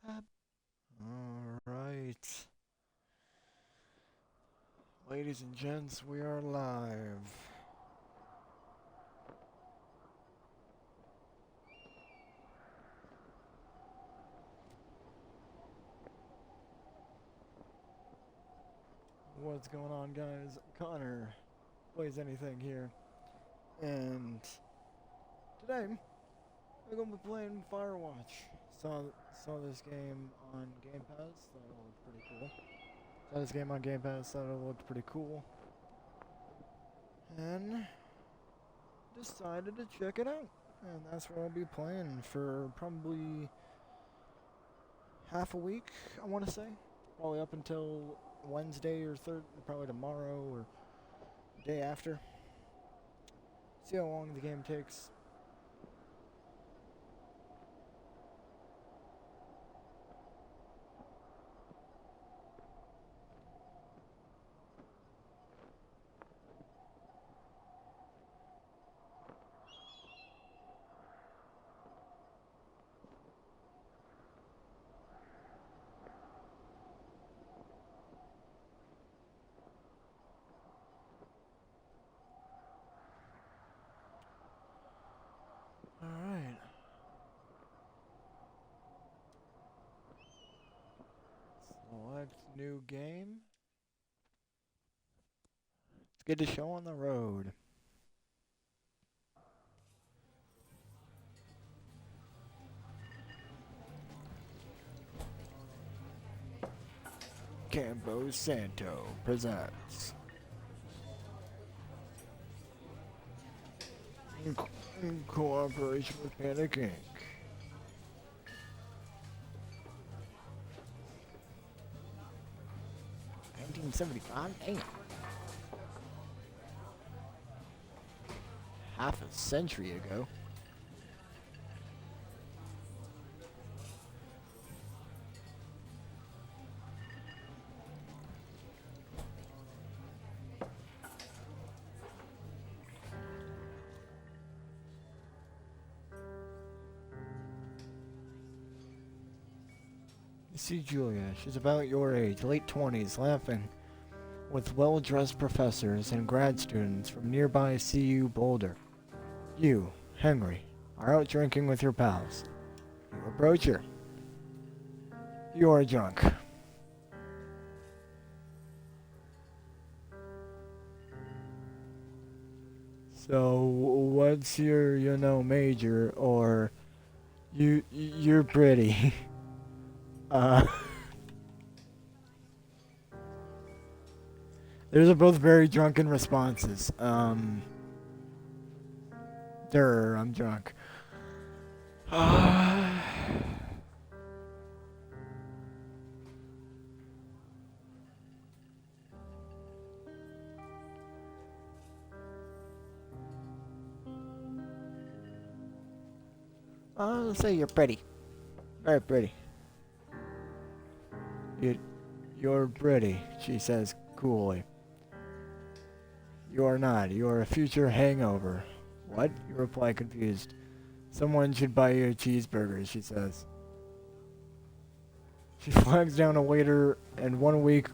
Alright. Ladies and gents, we are live. What's going on, guys? Connor plays anything here. And today, we're going to be playing Firewatch. Saw this game on Game Pass, thought it looked pretty cool. Saw this game on Game Pass, thought it looked pretty cool. And decided to check it out. And that's what I'll be playing for probably half a week, I want to say. Probably up until Wednesday or probably tomorrow or day after. See how long the game takes. Alright. Select new game. Let's get the show on the road. Campo Santo presents in cooperation with Panic Inc. $1975? Damn. Half a century ago. You see Julia, she's about your age, late 20s, laughing with well-dressed professors and grad students from nearby CU Boulder. You, Henry, are out drinking with your pals. You approach her. You are drunk. So, what's your, major, or you're pretty? uh, those are both very drunken responses. I'm drunk. I'll say you're pretty. Very pretty. You're pretty, she says coolly. You are not. You are a future hangover. What? You reply confused. Someone should buy you a cheeseburger, she says. She flags down a waiter, and 1 week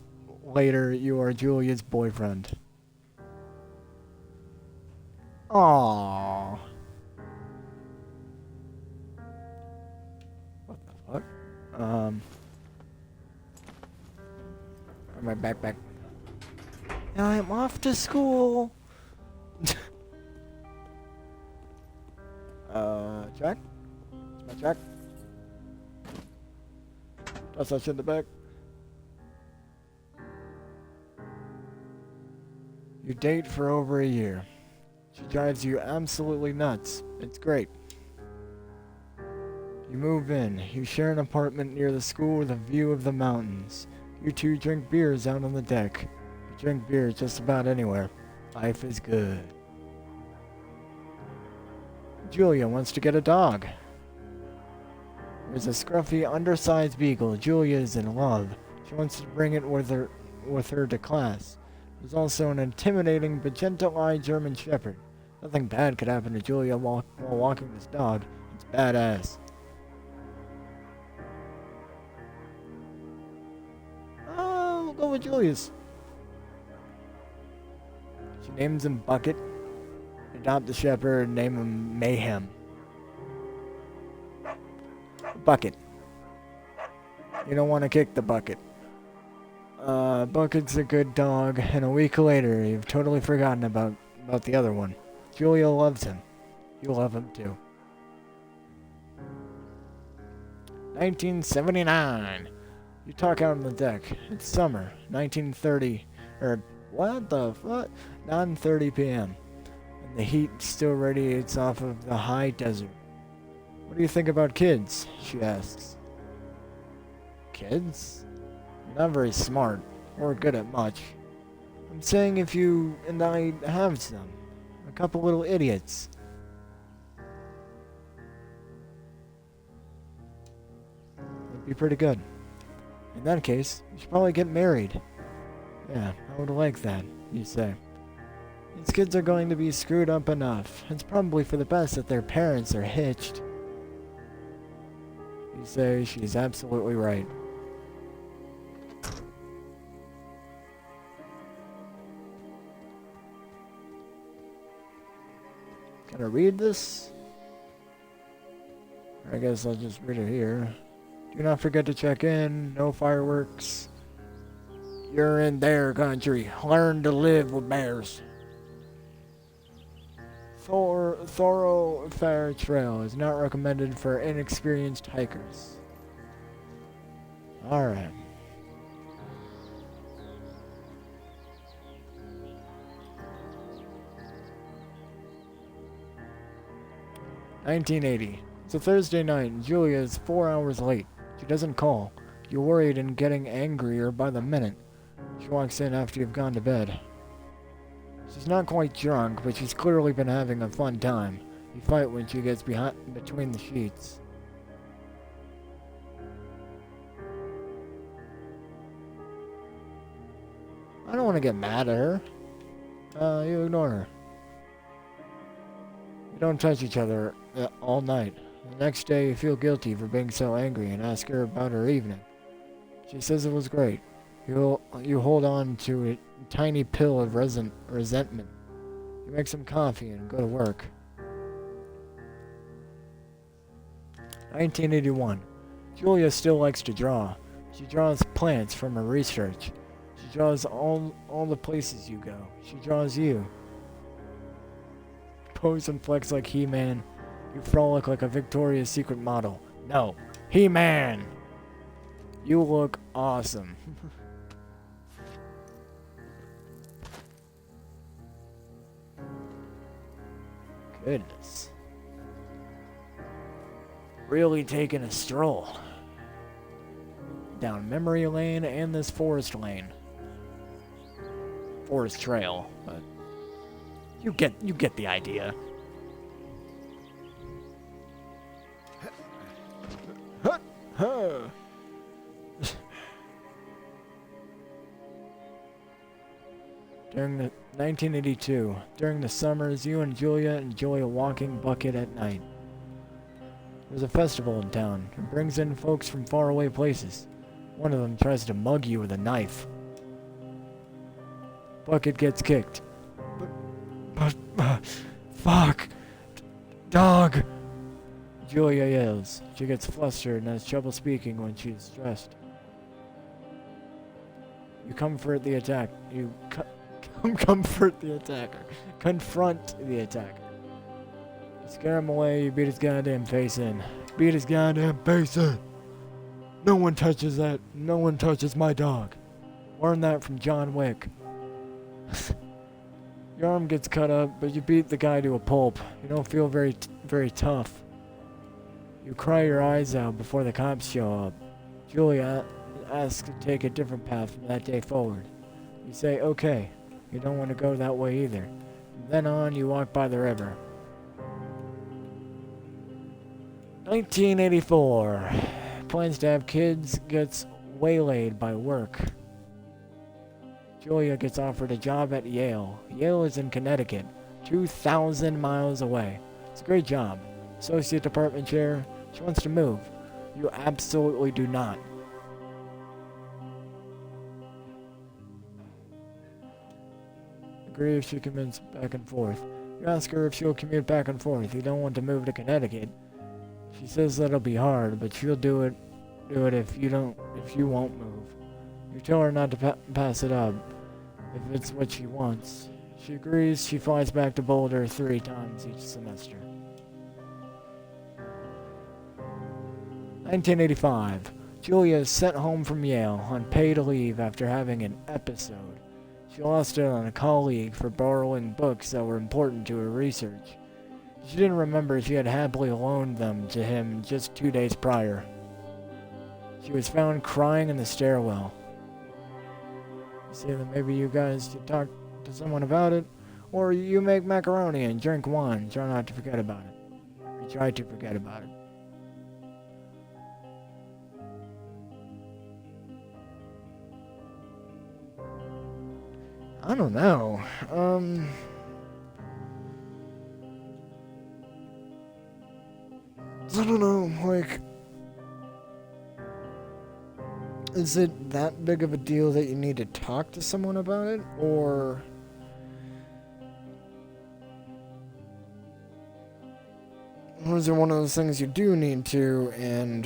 later, you are Julia's boyfriend. Aww. What the fuck? My backpack. I'm off to school. Check. It's my check. Toss that shit in the back. You date for over a year. She drives you absolutely nuts. It's great. You move in. You share an apartment near the school with a view of the mountains. You two drink beers out on the deck. You drink beer just about anywhere. Life is good. Julia wants to get a dog. There's a scruffy, undersized beagle. Julia is in love. She wants to bring it with her to class. There's also an intimidating but gentle-eyed German Shepherd. Nothing bad could happen to Julia while walking this dog. It's badass. with Julius. She names him Bucket. Adopt the shepherd and name him Mayhem. Bucket. You don't want to kick the Bucket. Bucket's a good dog, and a week later, you've totally forgotten about the other one. Julia loves him. You love him too. 1979. You talk out on the deck. It's summer, 1930, or what the fuck? 9:30 p.m. And the heat still radiates off of the high desert. What do you think about kids? She asks. Kids? Not very smart, or good at much. I'm saying if you and I have some. A couple little idiots. It'd be pretty good. In that case, you should probably get married. Yeah, I would like that, you say. These kids are going to be screwed up enough. It's probably for the best that their parents are hitched. You say she's absolutely right. Can I read this? I guess I'll just read it here. Do not forget to check in. No fireworks. You're in their country. Learn to live with bears. Thoroughfare trail is not recommended for inexperienced hikers. Alright. $19.80. It's a Thursday night and Julia is 4 hours late. She doesn't call. You're worried and getting angrier by the minute. She walks in after you've gone to bed. She's not quite drunk, but she's clearly been having a fun time. You fight when she gets between the sheets. I don't want to get mad at her. You ignore her. You don't touch each other all night. The next day you feel guilty for being so angry and ask her about her evening. She says it was great. You hold on to a tiny pill of resentment. You make some coffee and go to work. 1981. Julia still likes to draw. She draws plants from her research. She draws all the places you go. She draws you. Pose and flex like He-Man. You frolic like a Victoria's Secret model. No, He-Man! You look awesome. Goodness. Really taking a stroll. Down memory lane and this forest lane. Forest trail, but you get the idea. During the 1982, during the summers, you and Julia enjoy a walking bucket at night. There's a festival in town. It brings in folks from faraway places. One of them tries to mug you with a knife. Bucket gets kicked. Fuck! Dog! Julia yells. She gets flustered and has trouble speaking when she's stressed. You comfort the attack. Comfort the attacker. Confront the attacker. You scare him away, you beat his goddamn face in. Beat his goddamn face in! No one touches that. No one touches my dog. Learn that from John Wick. Your arm gets cut up, but you beat the guy to a pulp. You don't feel very tough. You cry your eyes out before the cops show up. Julia asks to take a different path from that day forward. You say, okay. You don't want to go that way either. From then on, you walk by the river. 1984. Plans to have kids, gets waylaid by work. Julia gets offered a job at Yale. Yale is in Connecticut, 2,000 miles away. It's a great job. Associate department chair. She wants to move. You absolutely do not. agree if she commutes back and forth. You ask her if she'll commute back and forth. You don't want to move to Connecticut. She says that'll be hard, but she'll do it if you won't move. You tell her not to pass it up if it's what she wants. She agrees. She flies back to Boulder 3 times each semester. 1985. Julia is sent home from Yale on paid leave after having an episode. She lost it on a colleague for borrowing books that were important to her research. She didn't remember she had happily loaned them to him just 2 days prior. She was found crying in the stairwell. You see that maybe you guys should talk to someone about it, or you make macaroni and drink wine. Try not to forget about it. Or try to forget about it. I don't know. I don't know, like, is it that big of a deal that you need to talk to someone about it, or is it one of those things you do need to, and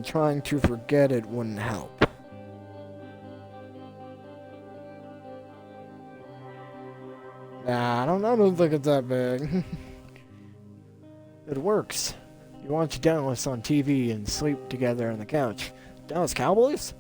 trying to forget it wouldn't help? Nah, I don't think it's that big. It works. You watch Dallas on TV and sleep together on the couch. Dallas Cowboys?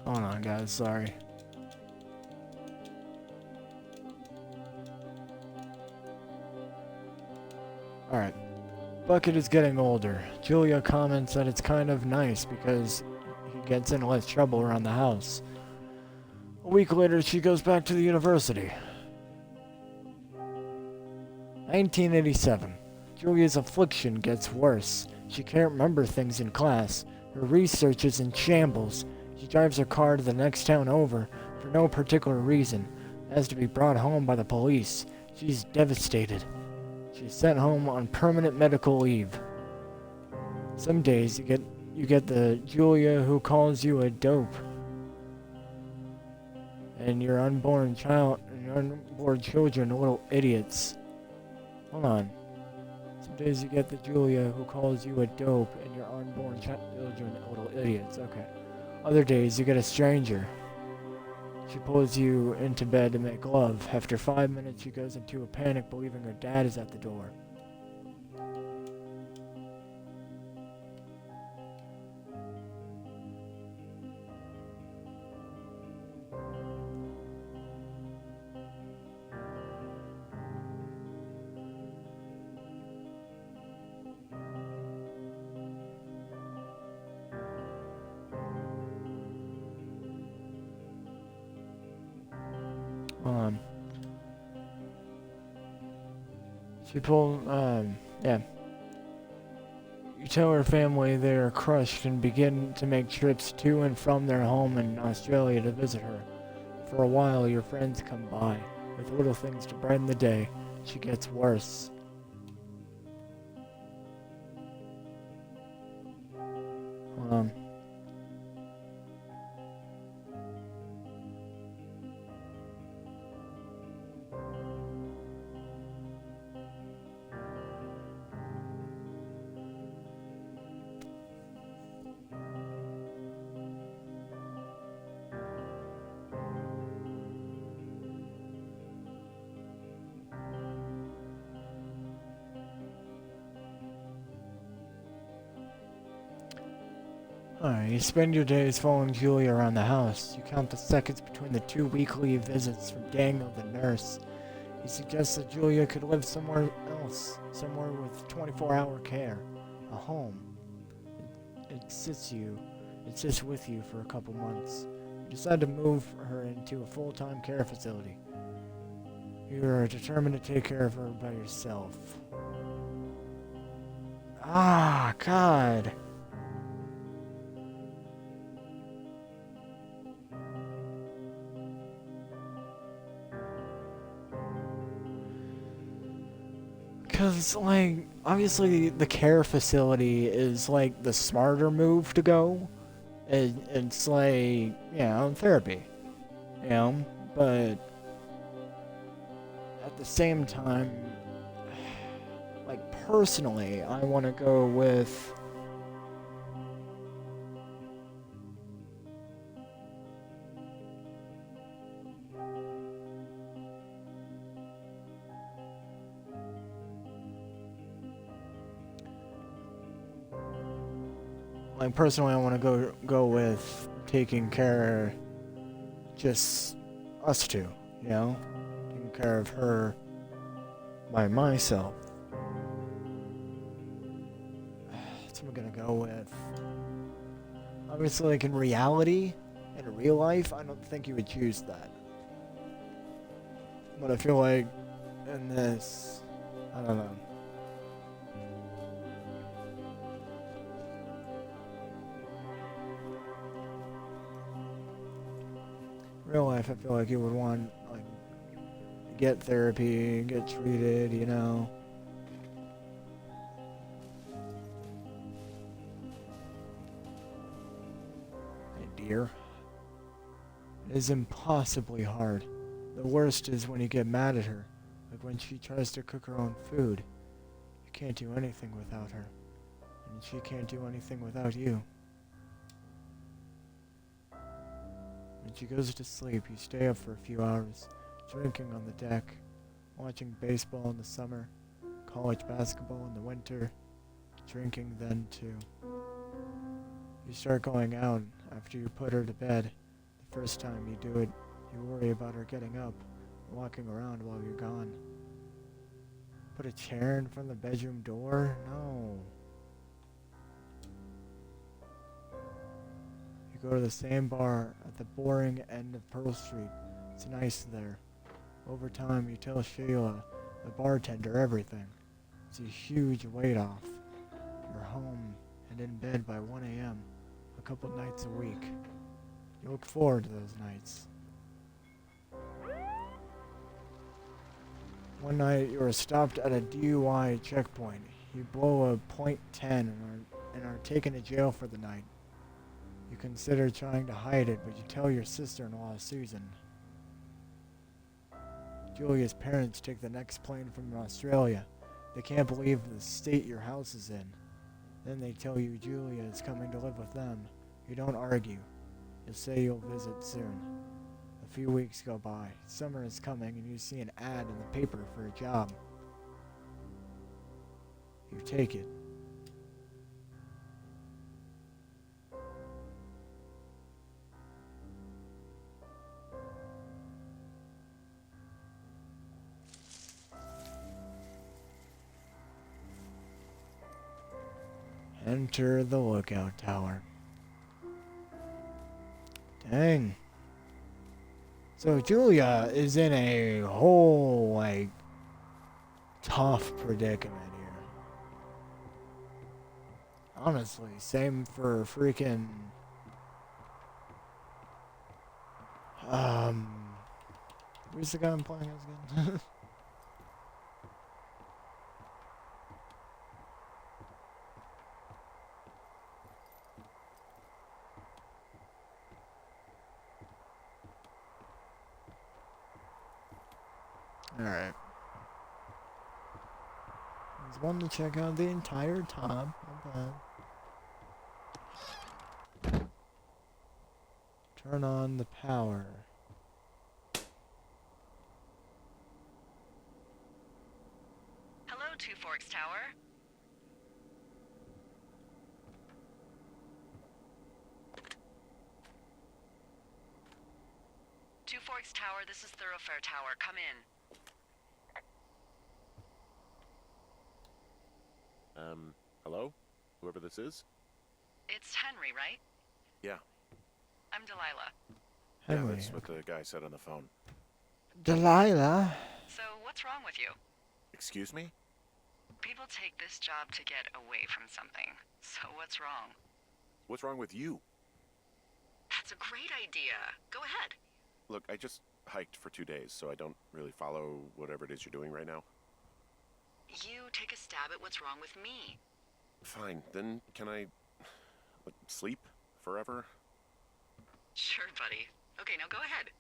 Hold on, guys, sorry. Alright. Bucket is getting older. Julia comments that it's kind of nice because he gets in less trouble around the house. A week later, she goes back to the university. 1987. Julia's affliction gets worse. She can't remember things in class. Her research is in shambles. She drives her car to the next town over for no particular reason. Has to be brought home by the police. She's devastated. She's sent home on permanent medical leave. Some days you get the Julia who calls you a dope. And your unborn children little idiots. Hold on. Some days you get the Julia who calls you a dope and your unborn children little idiots. Okay. Other days, you get a stranger. She pulls you into bed to make love. After 5 minutes, she goes into a panic, believing her dad is at the door. Yeah. You tell her family they are crushed and begin to make trips to and from their home in Australia to visit her. For a while, your friends come by with little things to brighten the day. She gets worse. Hold on. Alright, you spend your days following Julia around the house. You count the seconds between the 2 weekly visits from Daniel, the nurse. He suggests that Julia could live somewhere else, somewhere with 24-hour care, a home. It sits with you for a couple months. You decide to move her into a full-time care facility. You are determined to take care of her by yourself. Ah, God. Because, like, obviously the care facility is, like, the smarter move to go. It's like, therapy, you know? But at the same time, like, personally, I want to go with... Like, personally, I want to go with taking care just us two, you know? Taking care of her by myself. That's what I'm gonna go with. Obviously, like in reality, in real life, I don't think you would choose that. But I feel like in this, I don't know. Real life, I feel like you would want, like, get therapy, get treated, you know. Hey, dear. It is impossibly hard. The worst is when you get mad at her, like when she tries to cook her own food. You can't do anything without her, and she can't do anything without you. When she goes to sleep, you stay up for a few hours, drinking on the deck, watching baseball in the summer, college basketball in the winter, drinking then too. You start going out after you put her to bed. The first time you do it, you worry about her getting up, walking around while you're gone. Put a chair in front of the bedroom door? No. You go to the same bar at the boring end of Pearl Street. It's nice there. Over time, you tell Sheila, the bartender, everything. It's a huge weight off. You're home and in bed by 1 a.m. a couple nights a week. You look forward to those nights. One night, you are stopped at a DUI checkpoint. You blow a .10 and are taken to jail for the night. You consider trying to hide it, but you tell your sister-in-law, Susan. Julia's parents take the next plane from Australia. They can't believe the state your house is in. Then they tell you Julia is coming to live with them. You don't argue. You say you'll visit soon. A few weeks go by. Summer is coming and you see an ad in the paper for a job. You take it. Enter the lookout tower. Dang. So Julia is in a whole, like, tough predicament here. Honestly, same for freaking... Who's the guy I'm playing as again? Alright. There's one to check out the entire top. Not bad. Turn on the power. Hello, Two Forks Tower. Two Forks Tower, this is Thoroughfare Tower. Come in. Hello? Whoever this is? It's Henry, right? Yeah. I'm Delilah. Henry. Yeah, that's what the guy said on the phone. Delilah? So, what's wrong with you? Excuse me? People take this job to get away from something. So what's wrong? What's wrong with you? That's a great idea. Go ahead. Look, I just hiked for 2 days, so I don't really follow whatever it is you're doing right now. You take a stab at what's wrong with me. Fine, then can I sleep forever? Sure, buddy. Okay, now go ahead.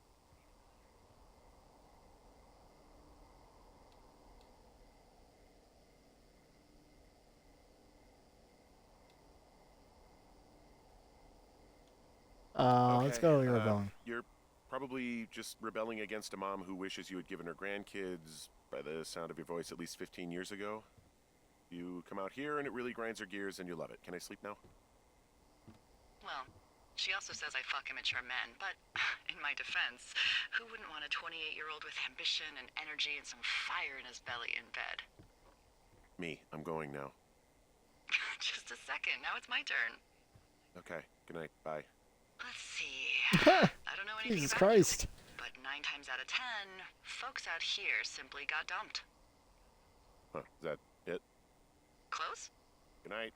Let's go, you're rebelling. You're probably just rebelling against a mom who wishes you had given her grandkids, by the sound of your voice, at least 15 years ago. You come out here and it really grinds her gears and you love it. Can I sleep now? Well, she also says I fuck immature men, but in my defense, who wouldn't want a 28-year-old with ambition and energy and some fire in his belly in bed? Me. I'm going now. Just a second, now it's my turn. Okay. Good night. Bye. Let's see. I don't know anything Jesus about Christ. you, but 9 times out of 10, folks out here simply got dumped. Huh. Is that it? Close? Good night.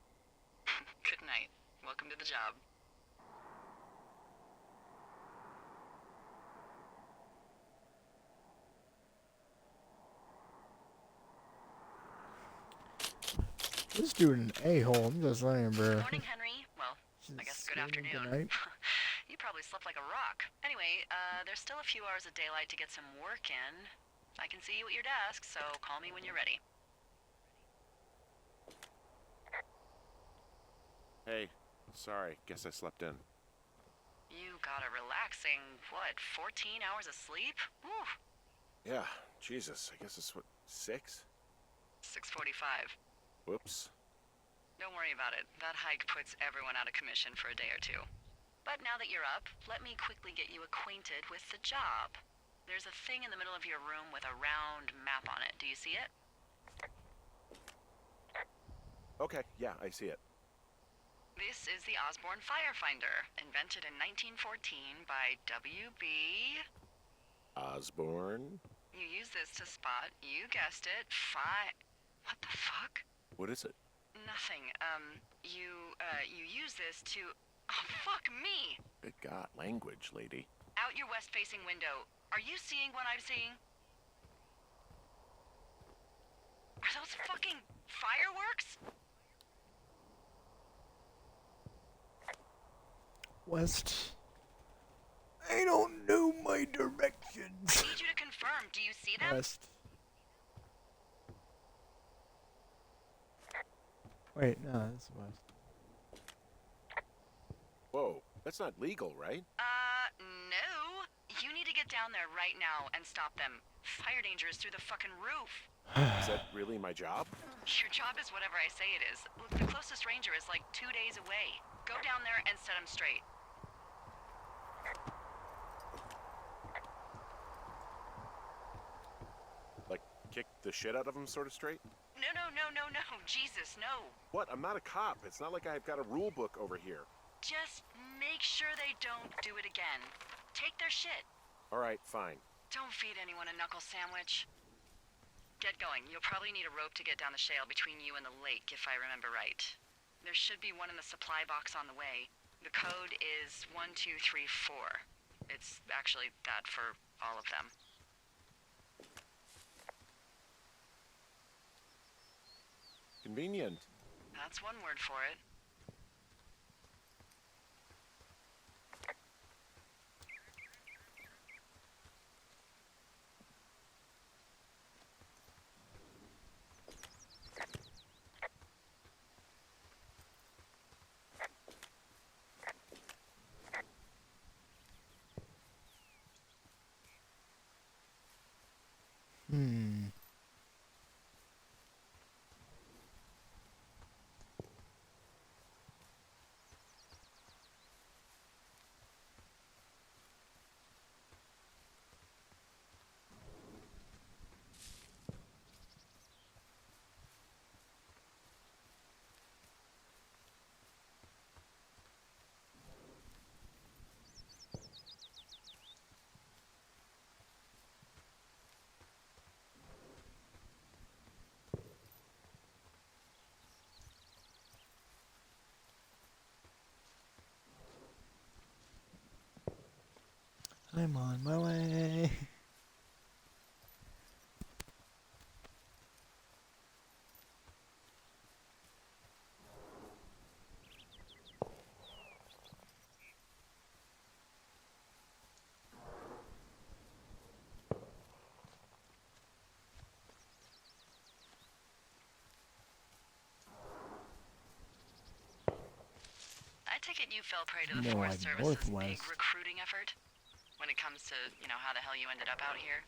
Good night. Welcome to the job. This dude an a-hole. I'm just saying, bro. Morning, Henry. Well, I guess good afternoon. Good night. You probably slept like a rock. Anyway, there's still a few hours of daylight to get some work in. I can see you at your desk, so call me when you're ready. Hey. Sorry. Guess I slept in. You got a relaxing, what, 14 hours of sleep? Whew. Yeah. Jesus. I guess it's what, 6? 6:45. Whoops. Don't worry about it. That hike puts everyone out of commission for a day or two. But now that you're up, let me quickly get you acquainted with the job. There's a thing in the middle of your room with a round map on it. Do you see it? Okay. Yeah, I see it. This is the Osborne Firefinder, invented in 1914 by W.B. Osborne? You use this to spot, you guessed it, What the fuck? What is it? Nothing. You use this to... Oh, fuck me! Good God. Language, lady. Out your west-facing window. Are you seeing what I'm seeing? Are those fucking fireworks? West. I don't know my I directions. need you to confirm. Do you see them? West. Wait, no, that's west. Whoa. That's not legal, right? No. You need to get down there right now and stop them. Fire danger is through the fucking roof. Is that really my job? Your job is whatever I say it is. Look, the closest ranger is like 2 days away. Go down there and set him straight. Like, kick the shit out of him sort of straight? No. Jesus, no. What? I'm not a cop. It's not like I've got a rule book over here. Just make sure they don't do it again. Take their shit. All right, fine. Don't feed anyone a knuckle sandwich. Get going. You'll probably need a rope to get down the shale between you and the lake, if I remember right. There should be one in the supply box on the way. The code is 1234. It's actually that for all of them. Convenient. That's one word for it. I'm on my way. I take it you fell prey to the More Forest like Service's big northwest. recruiting effort? When it comes to, how the hell you ended up out here?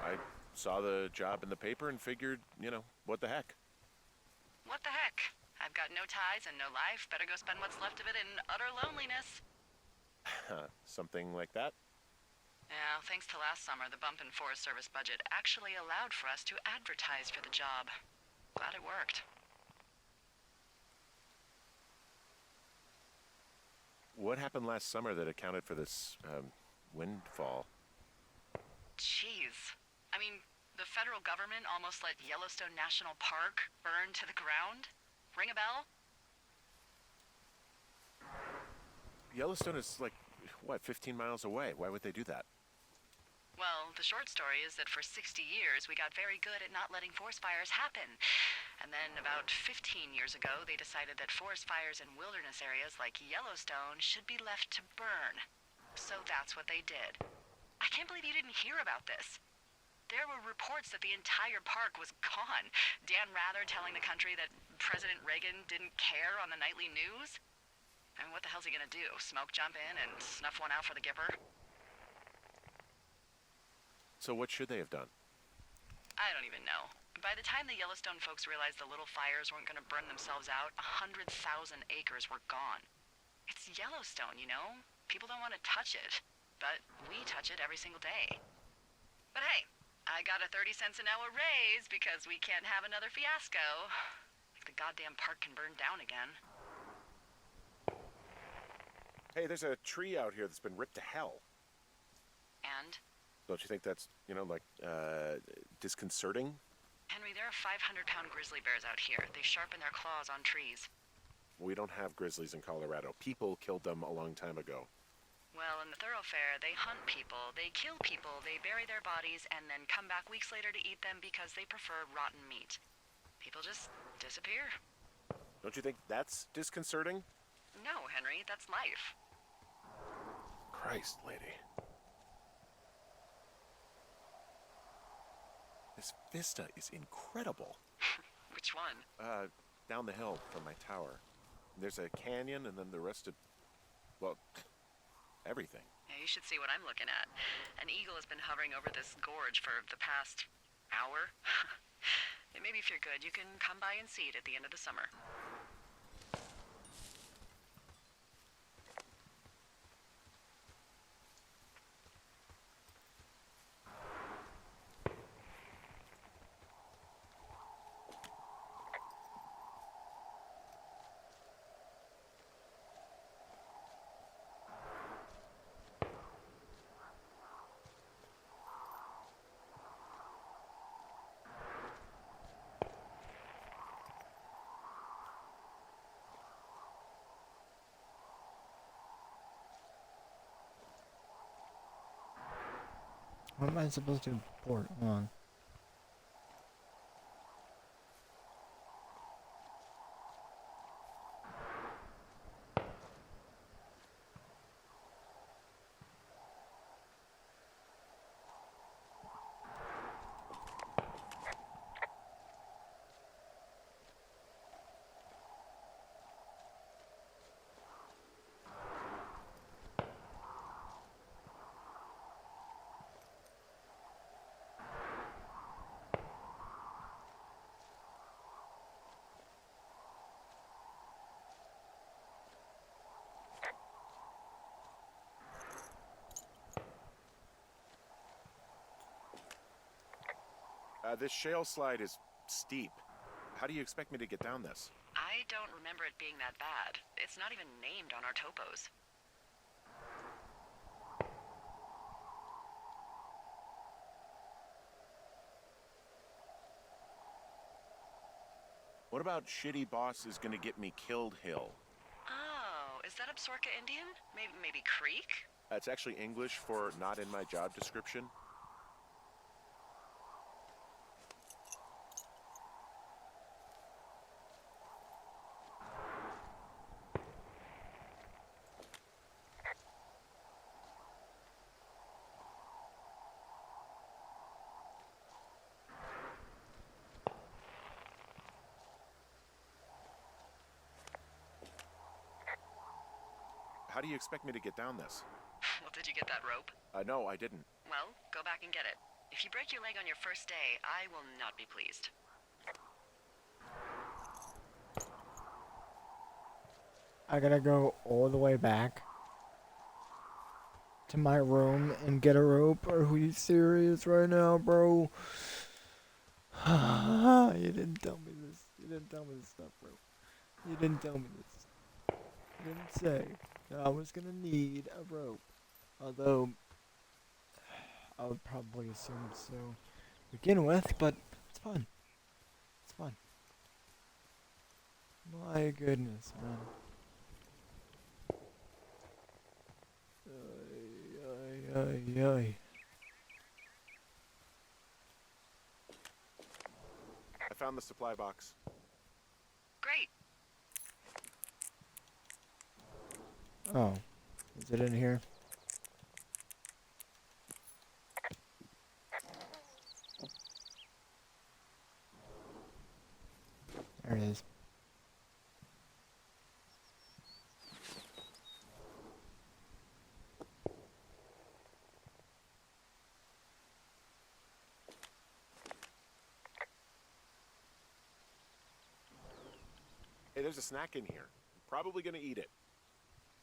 I saw the job in the paper and figured, what the heck. What the heck? I've got no ties and no life. Better go spend what's left of it in utter loneliness. Something like that? Yeah, thanks to last summer, the bump in Forest Service budget actually allowed for us to advertise for the job. Glad it worked. What happened last summer that accounted for this, windfall? Jeez. I mean, the federal government almost let Yellowstone National Park burn to the ground? Ring a bell? Yellowstone is like, 15 miles away? Why would they do that? Well, the short story is that for 60 years, we got very good at not letting forest fires happen. And then about 15 years ago, they decided that forest fires in wilderness areas like Yellowstone should be left to burn. So that's what they did. I can't believe you didn't hear about this. There were reports that the entire park was gone. Dan Rather telling the country that President Reagan didn't care on the nightly news. I mean, what the hell's he gonna do? Smoke jump in and snuff one out for the Gipper? So what should they have done? I don't even know. By the time the Yellowstone folks realized the little fires weren't gonna burn themselves out, 100,000 acres were gone. It's Yellowstone, People don't want to touch it. But we touch it every single day. But hey, I got a 30 cents an hour raise because we can't have another fiasco. Like the goddamn park can burn down again. Hey, there's a tree out here that's been ripped to hell. And? Don't you think that's, disconcerting? Henry, there are 500-pound grizzly bears out here. They sharpen their claws on trees. We don't have grizzlies in Colorado. People killed them a long time ago. Well, in the thoroughfare, they hunt people, they kill people, they bury their bodies, and then come back weeks later to eat them because they prefer rotten meat. People just disappear. Don't you think that's disconcerting? No, Henry, that's life. Christ, lady. This vista is incredible. Which one? Down the hill from my tower. There's a canyon and then the rest of, everything. Yeah, you should see what I'm looking at. An eagle has been hovering over this gorge for the past hour. And maybe if you're good, you can come by and see it at the end of the summer. What am I supposed to report on? This shale slide is steep. How do you expect me to get down this? I don't remember it being that bad. It's not even named on our topos. What about shitty boss is gonna get me killed hill? Oh, is that Absorka Indian? Maybe Creek? That's actually English for not in my job description. How do you expect me to get down this? Well, did you get that rope? No, I didn't. Well, go back and get it. If you break your leg on your first day, I will not be pleased. I gotta go all the way back to my room and get a rope. Are we serious right now, bro? You didn't tell me this. You didn't tell me this stuff, bro. You didn't tell me this. You didn't say that I was gonna need a rope. Although, I would probably assume so to begin with, but it's fun. It's fun. My goodness, man. Ay, ay, ay, ay. I found the supply box. Great. Oh, is it in here? There it is. Hey, there's a snack in here. I'm probably gonna eat it.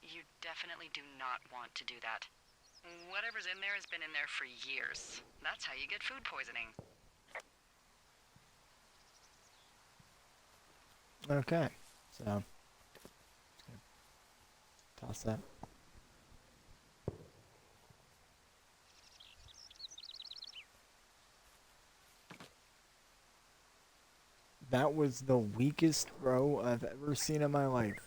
You definitely do not want to do that. Whatever's in there has been in there for years. That's how you get food poisoning. Okay, so toss that. That was the weakest row I've ever seen in my life.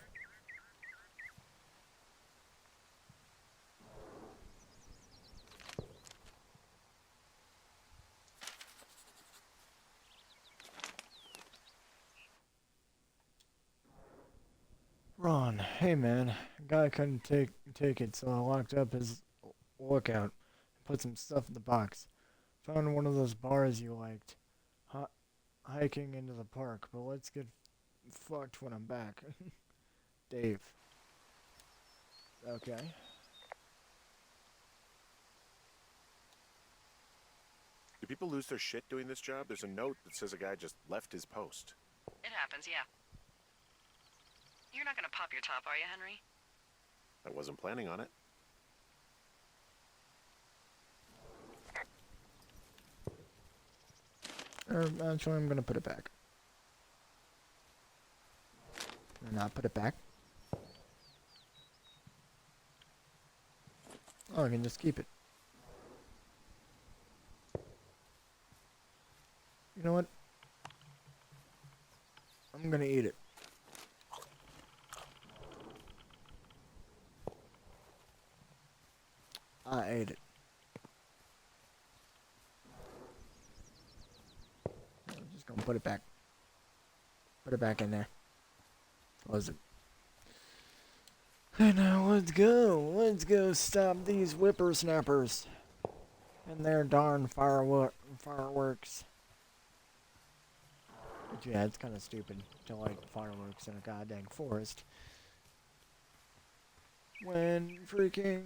Ron, hey man, guy couldn't take it, so I locked up his lookout, put some stuff in the box. Found one of those bars you liked. Hiking into the park, but let's get fucked when I'm back. Dave. Okay. Do people lose their shit doing this job? There's a note that says a guy just left his post. It happens, yeah. You're not gonna pop your top, are you, Henry? I wasn't planning on it. Actually, I'm gonna put it back. Or not put it back. Oh, I can just keep it. You know what? I'm gonna eat it. I ate it. I'm just gonna put it back. Put it back in there. Close it. And now let's go. Let's go stop these whippersnappers and their darn fireworks. But yeah, it's kind of stupid to light fireworks in a goddamn forest when freaking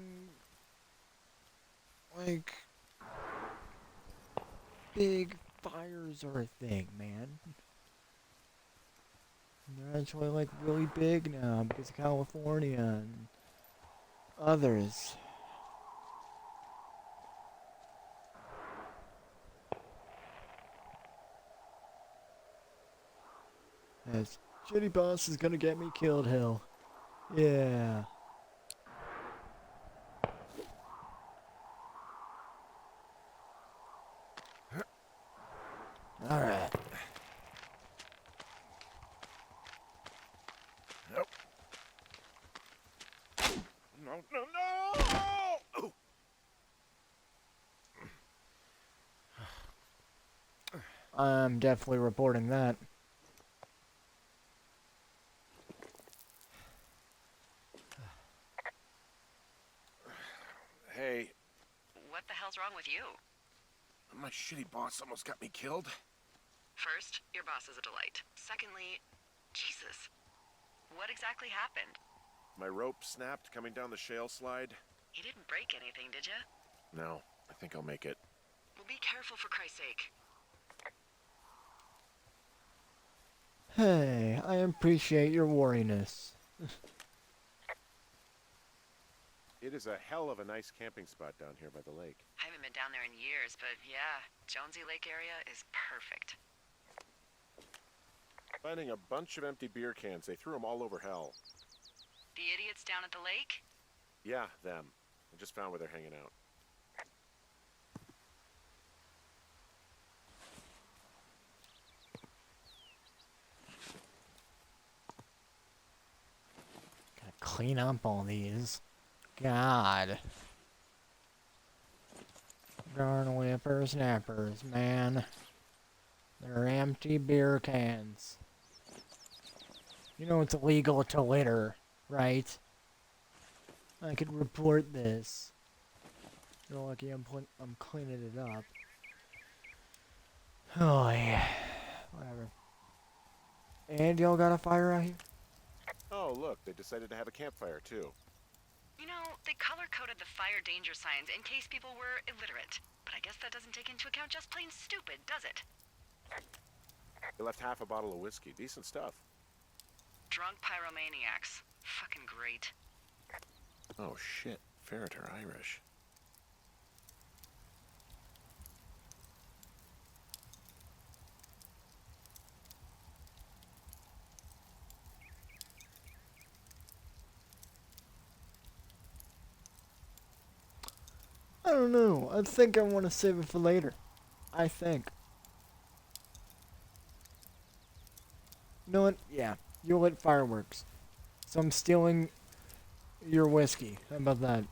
like big fires are a thing, man. They're actually like really big now because of California and others. Yes, shitty boss is gonna get me killed, hell. Yeah. Alright. I'm definitely reporting that. Hey, What the hell's wrong with you? my shitty boss almost got me killed. First, your boss is a delight. Secondly, Jesus. What exactly happened? My rope snapped coming down the shale slide. You didn't break anything, did you? No, I think I'll make it. Well, be careful for Christ's sake. Hey, I appreciate your wariness. It is a hell of a nice camping spot down here by the lake. I haven't been down there in years, but yeah, Jonesy Lake area is perfect. Finding a bunch of empty beer cans, they threw them all over hell. The idiots down at the lake? Yeah, them. I just found where they're hanging out. Gotta clean up all these. God. Darn whippersnappers, man. They're empty beer cans. You know it's illegal to litter, right? I could report this. You're lucky I'm cleaning it up. Oh yeah. Whatever. And y'all got a fire out here? Oh, look, they decided to have a campfire, too. You know, they color-coded the fire danger signs in case people were illiterate. But I guess that doesn't take into account just plain stupid, does it? They left half a bottle of whiskey. Decent stuff. Drunk pyromaniacs. Fucking great. Oh, shit. Ferret are Irish. I don't know. I think I want to save it for later. I think. You know what? Yeah. You lit fireworks. So I'm stealing your whiskey. How about that?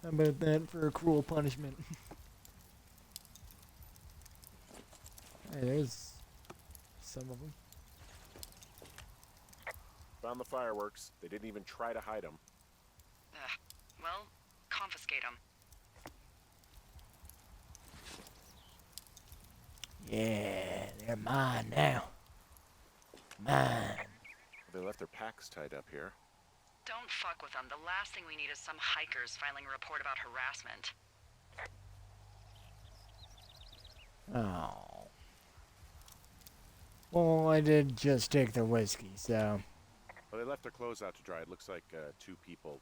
How about that for a cruel punishment? Hey, there's some of them. Found the fireworks. They didn't even try to hide them. Ugh. Well, confiscate them. Yeah, they're mine now. Mine. They left their packs tied up here. Don't fuck with them. The last thing we need is some hikers filing a report about harassment. Oh. Well, I did just take the whiskey, so... Well, they left their clothes out to dry. It looks like 2 people.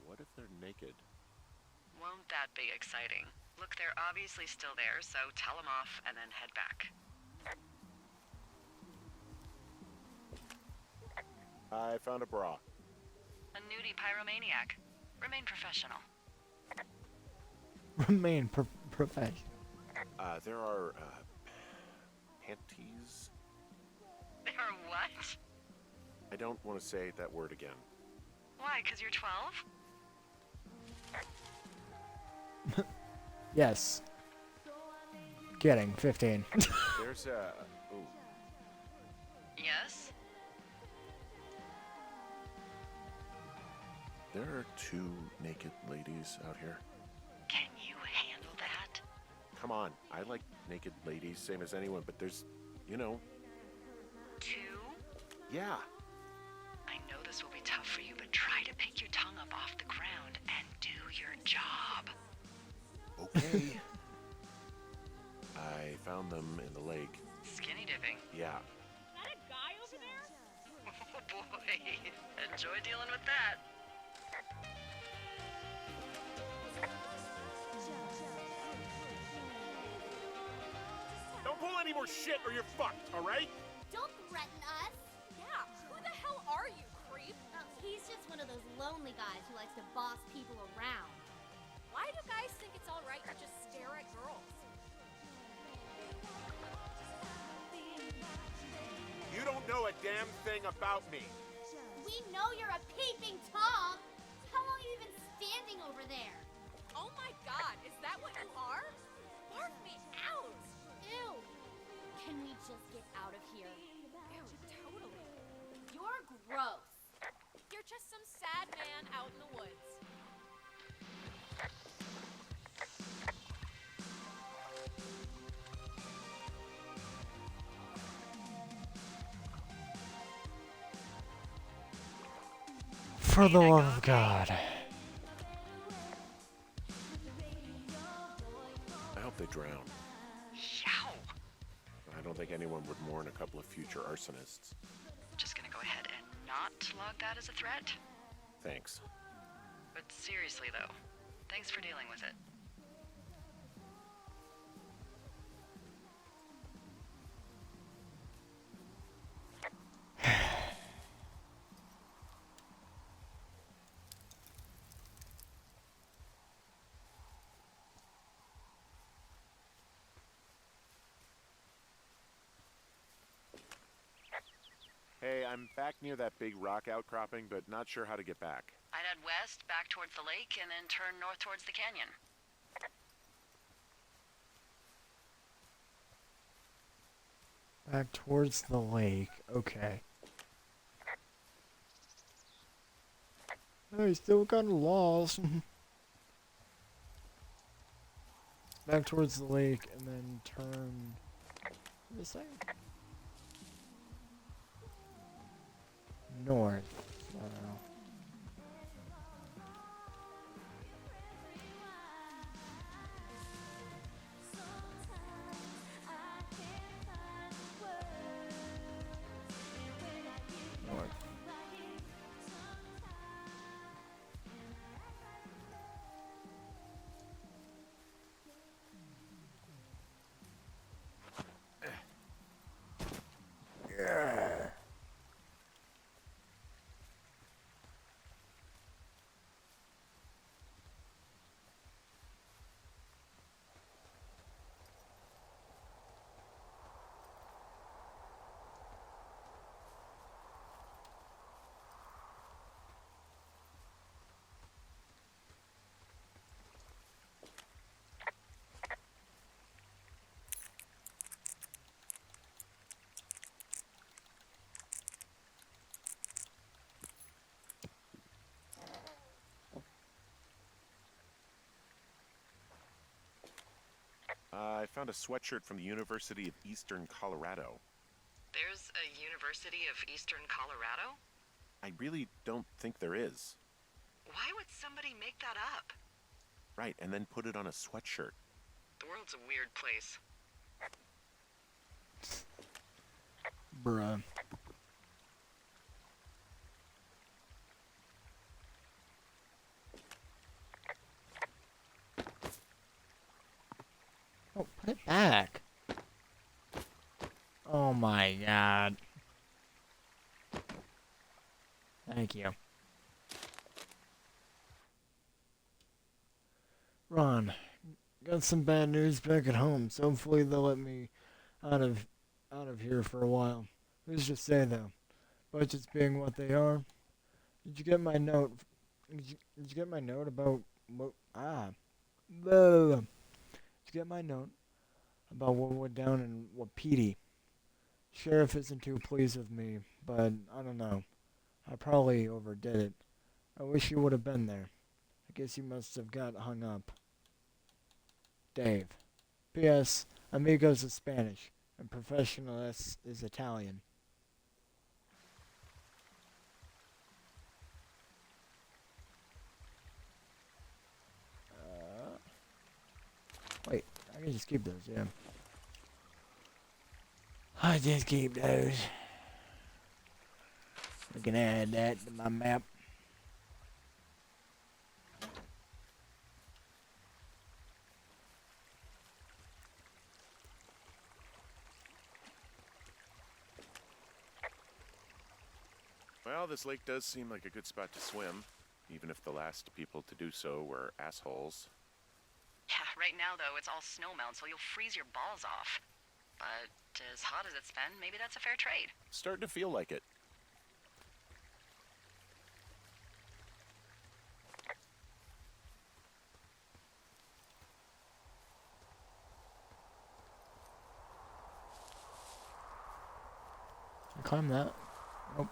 What if they're naked? Won't that be exciting? Look, they're obviously still there, so tell them off and then head back. I found a bra. A nudie pyromaniac. Remain professional. Remain professional. There are, panties? They are what? I don't want to say that word again. Why, 'cause you're 12? Yes. Kidding, 15. There's a... Ooh. Yes? There are 2 naked ladies out here. Can you handle that? Come on, I like naked ladies, same as anyone, but there's, you know... 2? Yeah. I know this will be tough for you, but try to pick your tongue up off the ground and do your job. Okay. I found them in the lake. Skinny dipping. Yeah. Is that a guy over there? Oh boy. Enjoy dealing with that. Don't pull any more shit or you're fucked, alright? Don't threaten us. Yeah, who the hell are you, creep? He's just one of those lonely guys who likes to boss people around. Why do guys think it's alright to just stare at girls? You don't know a damn thing about me. We know you're a peeping Tom. How long have you been standing over there? Oh my god, is just get out of here. Ew, totally. You're gross. You're just some sad man out in the woods. For the love of God. I hope they drown. Yow! I don't think anyone would mourn a couple of future arsonists. Just gonna go ahead and not log that as a threat. Thanks. But seriously though, thanks for dealing with it. Hey, I'm back near that big rock outcropping, but not sure how to get back. I'd head west, back towards the lake, and then turn north towards the canyon. Back towards the lake. Okay. I still got lost. Back towards the lake and then turn this way? North. I don't know. North. Yeah. I found a sweatshirt from the University of Eastern Colorado. There's a University of Eastern Colorado? I really don't think there is. Why would somebody make that up? Right, and then put it on a sweatshirt. The world's a weird place. Bruh. Oh, put it back. Oh my god. Thank you. Ron, got some bad news back at home, so hopefully they'll let me out of here for a while. Who's to say though? Budgets being what they are. Did you get my note? Did you get my note about what? Blah. Did you get my note about what went down in Wapiti? Sheriff isn't too pleased with me, but I don't know. I probably overdid it. I wish you would have been there. I guess you must have got hung up. Dave. P.S. Amigos is Spanish, and Professionales is Italian. Wait, I can just keep those, yeah. I just keep those. We can add that to my map. Well, this lake does seem like a good spot to swim, even if the last people to do so were assholes. Yeah, right now though, it's all snowmelt, so you'll freeze your balls off. But as hot as it's been, maybe that's a fair trade. Starting to feel like it. climb that. Nope.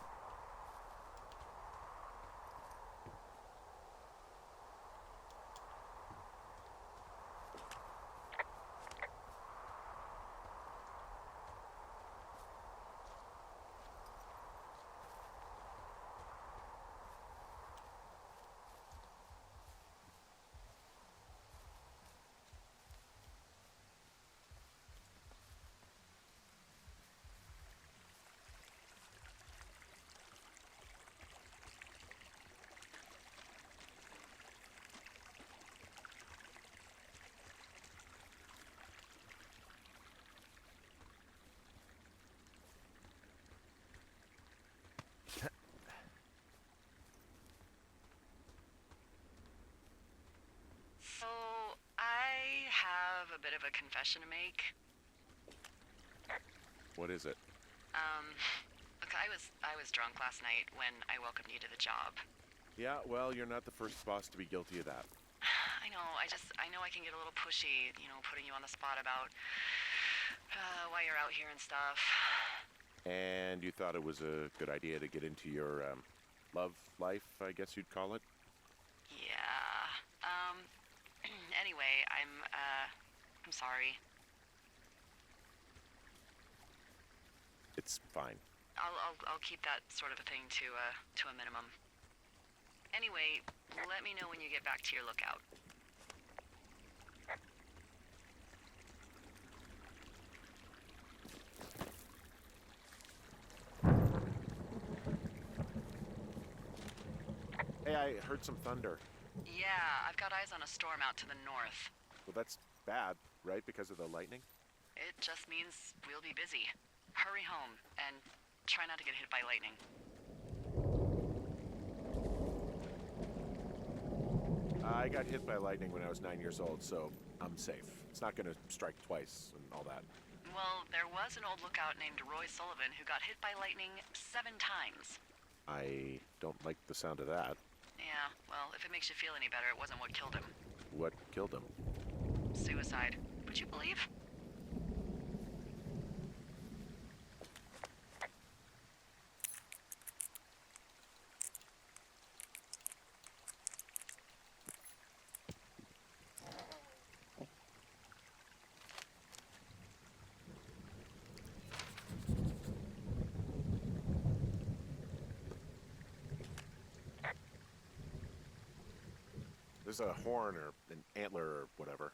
So, I have a bit of a confession to make. What is it? Look, I was drunk last night when I welcomed you to the job. Yeah, well, you're not the first boss to be guilty of that. I know, I know I can get a little pushy, putting you on the spot about why you're out here and stuff. And you thought it was a good idea to get into your love life, I guess you'd call it? Yeah. Anyway, I'm sorry. It's fine. I'll keep that sort of a thing to a minimum. Anyway, let me know when you get back to your lookout. Hey, I heard some thunder. Yeah, I've got eyes on a storm out to the north. Well, that's bad, right? Because of the lightning? It just means we'll be busy. Hurry home, and try not to get hit by lightning. I got hit by lightning when I was 9 years old, so I'm safe. It's not gonna strike twice and all that. Well, there was an old lookout named Roy Sullivan who got hit by lightning 7 times. I don't like the sound of that. Yeah, well, if it makes you feel any better, it wasn't what killed him. What killed him? Suicide. Would you believe? There's a horn or an antler or whatever.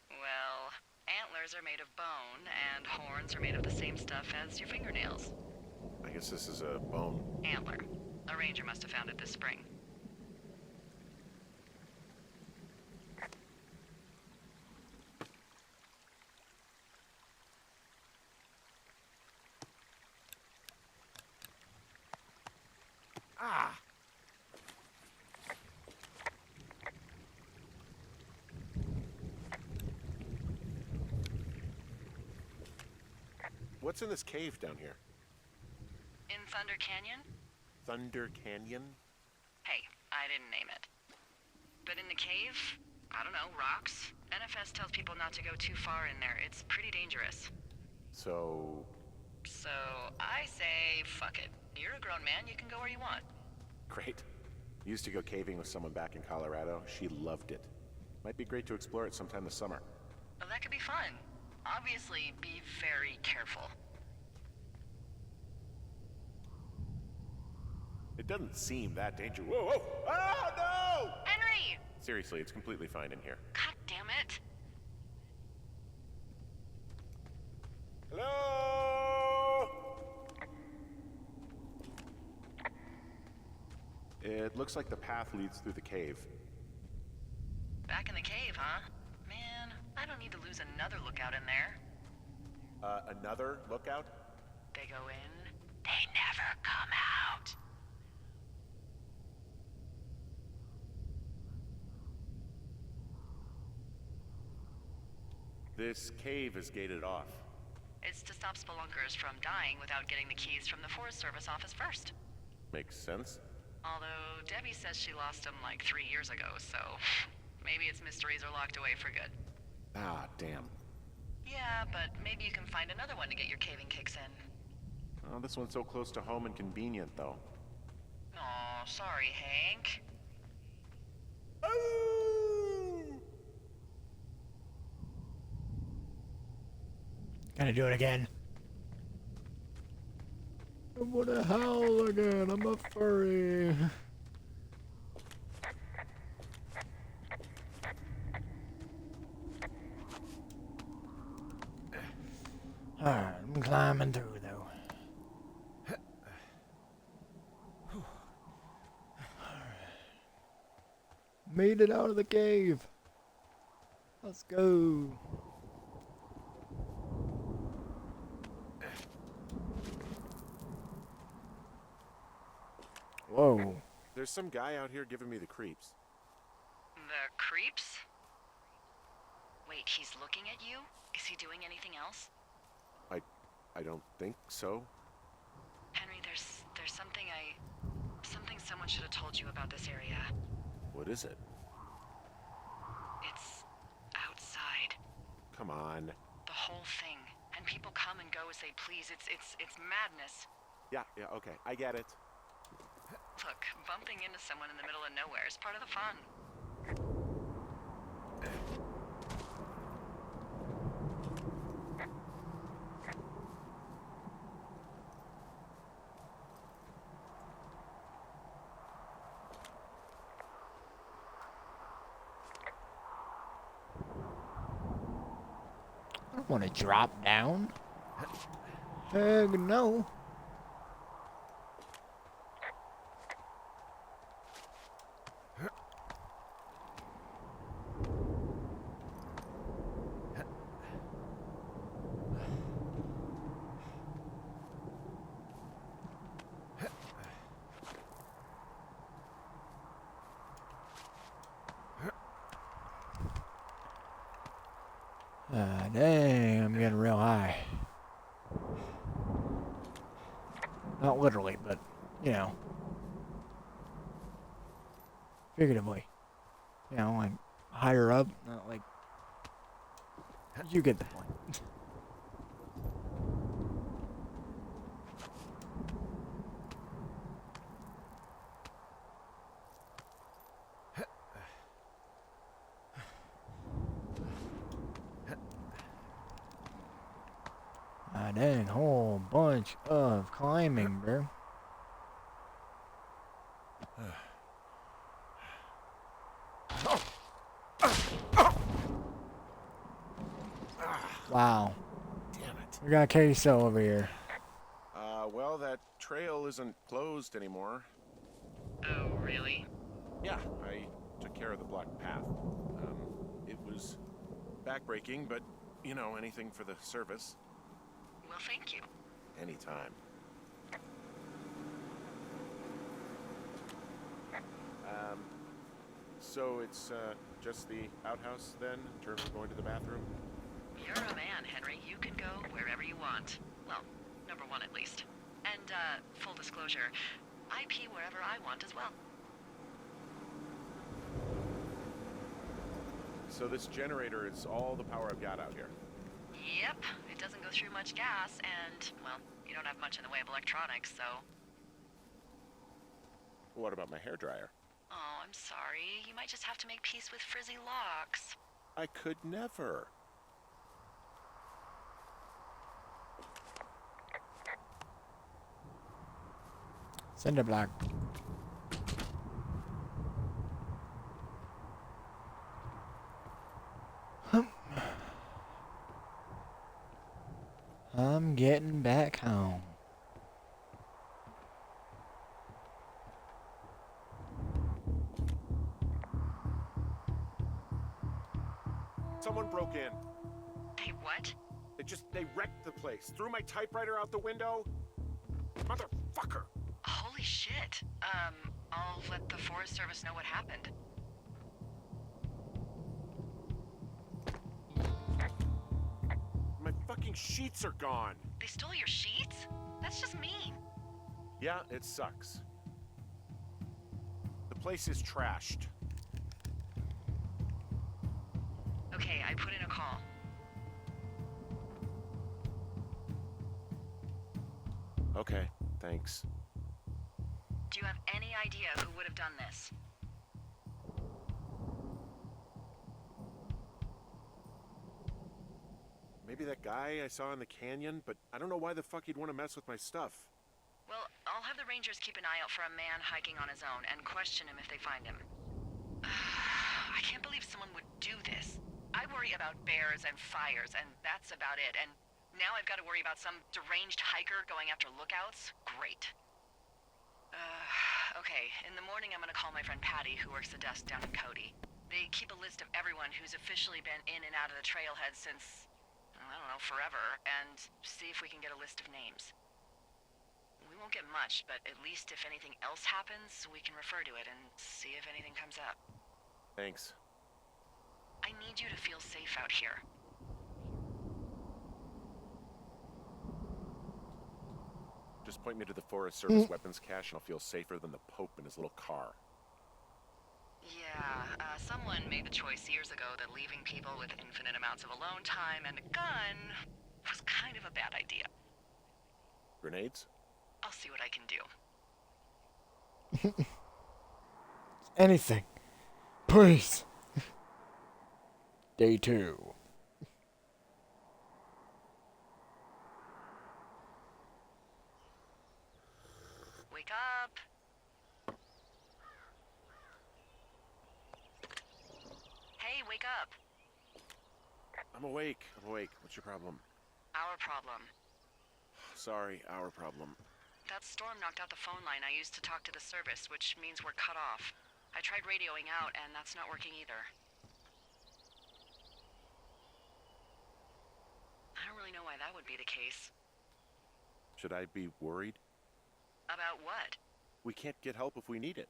Well, antlers are made of bone, and horns are made of the same stuff as your fingernails. I guess this is a bone. Antler. A ranger must have found it this spring. Ah! What's in this cave down here? In Thunder Canyon? Thunder Canyon? Hey, I didn't name it. But in the cave, I don't know, rocks. NFS tells people not to go too far in there. It's pretty dangerous. So... So, I say, fuck it. You're a grown man, you can go where you want. Great. Used to go caving with someone back in Colorado. She loved it. Might be great to explore it sometime this summer. Well, that could be fun. Obviously, be very careful. It doesn't seem that dangerous. Whoa, whoa! Oh, no! Henry! Seriously, it's completely fine in here. God damn it. Hello? It looks like the path leads through the cave. Back in the cave, huh? Man, I don't need to lose another lookout in there. Another lookout? They go in, they never come out. This cave is gated off. It's to stop spelunkers from dying without getting the keys from the Forest Service office first. Makes sense. Although Debbie says she lost them like 3 years ago, so maybe its mysteries are locked away for good. Ah, damn. Yeah, but maybe you can find another one to get your caving kicks in. Oh, this one's so close to home and convenient, though. Aw, sorry, Hank. Gotta do it again. I wanna howl again. I'm a furry. Alright, I'm climbing through though. Made it out of the cave. Let's go. Whoa. There's some guy out here giving me the creeps. The creeps? Wait, he's looking at you? Is he doing anything else? I don't think so. Henry, there's something someone should have told you about this area. What is it? It's outside. Come on. The whole thing. And people come and go as they please. It's madness. Yeah, okay, I get it. Look, bumping into someone in the middle of nowhere is part of the fun. I don't want to drop down. Heck no. Dang, I'm getting real high. Not literally, but, you know. Figuratively. You know, like, higher up, not like... You get the point. Dang, whole bunch of climbing, bro. Wow. Damn it. We got queso over here. Well, that trail isn't closed anymore. Oh, really? Yeah, I took care of the blocked path. It was backbreaking, but, you know, anything for the service. Well, thank you. Anytime. So it's, just the outhouse, then, in terms of going to the bathroom? You're a man, Henry. You can go wherever you want. Well, number one at least. And, full disclosure, I pee wherever I want as well. So this generator is all the power I've got out here. Yep, it doesn't go through much gas, and, well, you don't have much in the way of electronics, so... What about my hairdryer? Oh, I'm sorry. You might just have to make peace with frizzy locks. I could never. Cinder block. I'm getting back home. Someone broke in. Hey, what? They wrecked the place. Threw my typewriter out the window. Motherfucker. Holy shit. I'll let the Forest Service know what happened. My fucking sheets are gone. They stole your sheets? That's just mean. Yeah, it sucks. The place is trashed. Okay, I put in a call. Okay, thanks. Do you have any idea who would have done this? Maybe that guy I saw in the canyon, but I don't know why the fuck he'd want to mess with my stuff. Well, I'll have the Rangers keep an eye out for a man hiking on his own and question him if they find him. I can't believe someone would do this. I worry about bears and fires, and that's about it. And now I've got to worry about some deranged hiker going after lookouts? Great. Okay, in the morning I'm gonna call my friend Patty, who works the desk down in Cody. They keep a list of everyone who's officially been in and out of the trailhead since, I don't know, forever, and see if we can get a list of names. We won't get much, but at least if anything else happens, we can refer to it and see if anything comes up. Thanks. I need you to feel safe out here. Just point me to the Forest Service weapons cache and I'll feel safer than the Pope in his little car. Yeah, someone made the choice years ago that leaving people with infinite amounts of alone time and a gun was kind of a bad idea. Grenades? I'll see what I can do. Anything. Please. Day 2. Wake up! Hey, wake up! I'm awake. What's your problem? Our problem. Sorry, our problem. That storm knocked out the phone line I used to talk to the service, which means we're cut off. I tried radioing out, and that's not working either. I don't really know why that would be the case. Should I be worried? About what? We can't get help if we need it.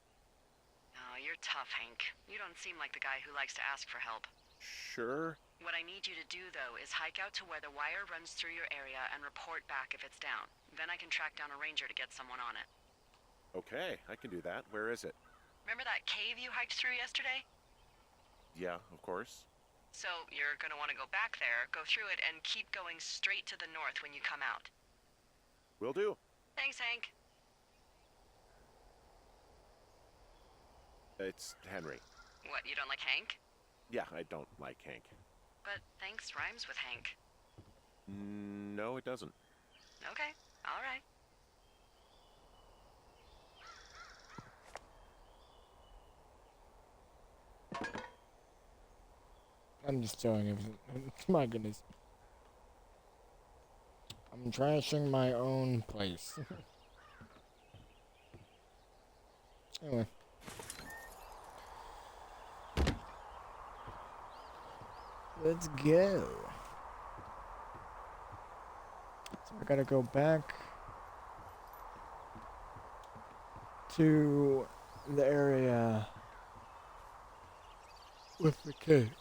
Oh, you're tough, Hank. You don't seem like the guy who likes to ask for help. Sure. What I need you to do, though, is hike out to where the wire runs through your area and report back if it's down. Then I can track down a ranger to get someone on it. Okay, I can do that. Where is it? Remember that cave you hiked through yesterday? Yeah, of course. So you're gonna want to go back there, go through it, and keep going straight to the north when you come out. Will do. Thanks, Hank. It's Henry. What, you don't like Hank? Yeah, I don't like Hank. But thanks rhymes with Hank. No, it doesn't. Okay, all right. I'm just doing everything. My goodness. I'm trashing my own place. Anyway. Let's go. So I gotta go back to the area with the cave.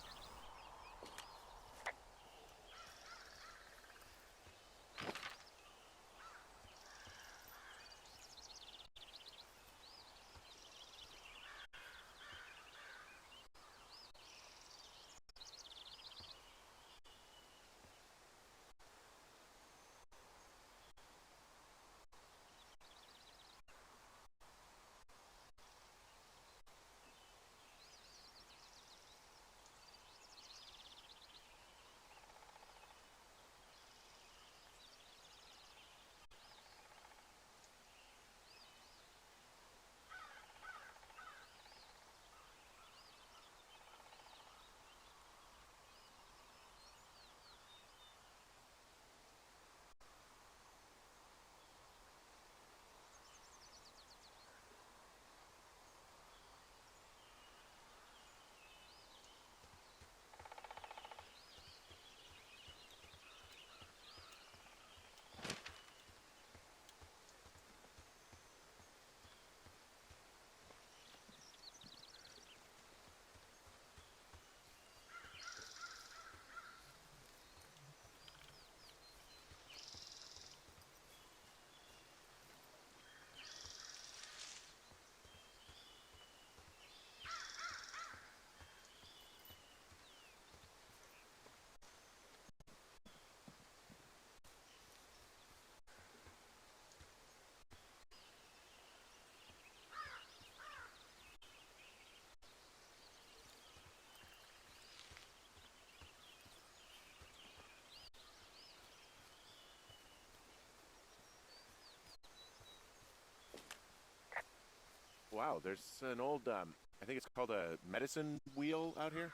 wow, there's an old, I think it's called a medicine wheel out here.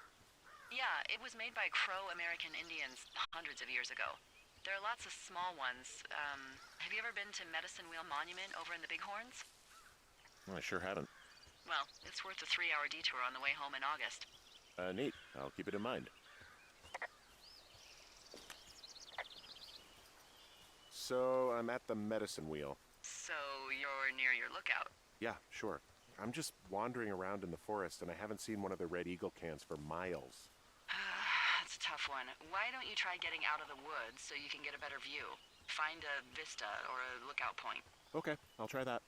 Yeah, it was made by Crow American Indians hundreds of years ago. There are lots of small ones. Have you ever been to Medicine Wheel Monument over in the Bighorns? Well, I sure haven't. Well, it's worth a 3-hour detour on the way home in August. Neat. I'll keep it in mind. So, I'm at the medicine wheel. So you're near your lookout. Yeah, sure. I'm just wandering around in the forest and I haven't seen one of the Red Eagle cans for miles. That's a tough one. Why don't you try getting out of the woods so you can get a better view? Find a vista or a lookout point. Okay, I'll try that.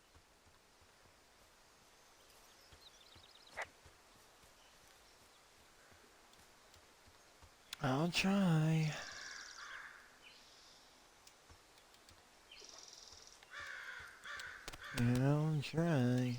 I'll try. I'll try.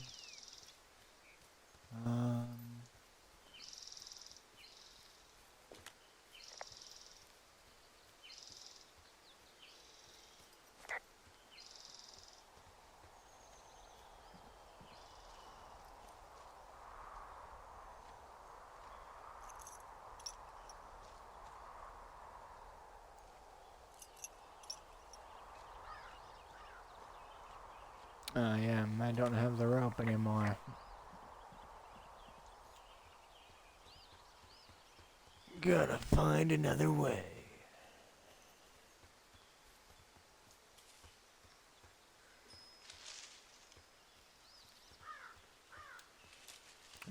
Oh yeah, I don't have the rope anymore. Gotta find another way.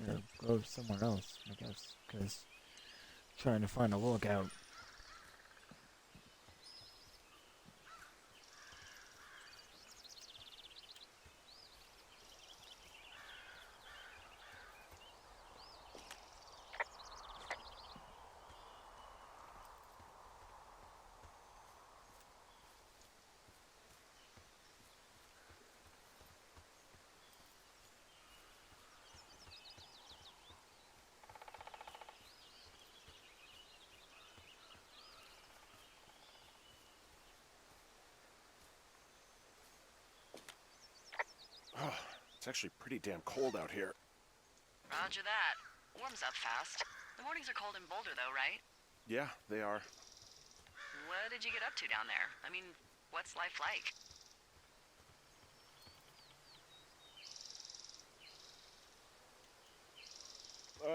Or go somewhere else, I guess, because trying to find a lookout. Oh, it's actually pretty damn cold out here. Roger that. Warms up fast. The mornings are cold in Boulder, though, right? Yeah, they are. What did you get up to down there? I mean, what's life like?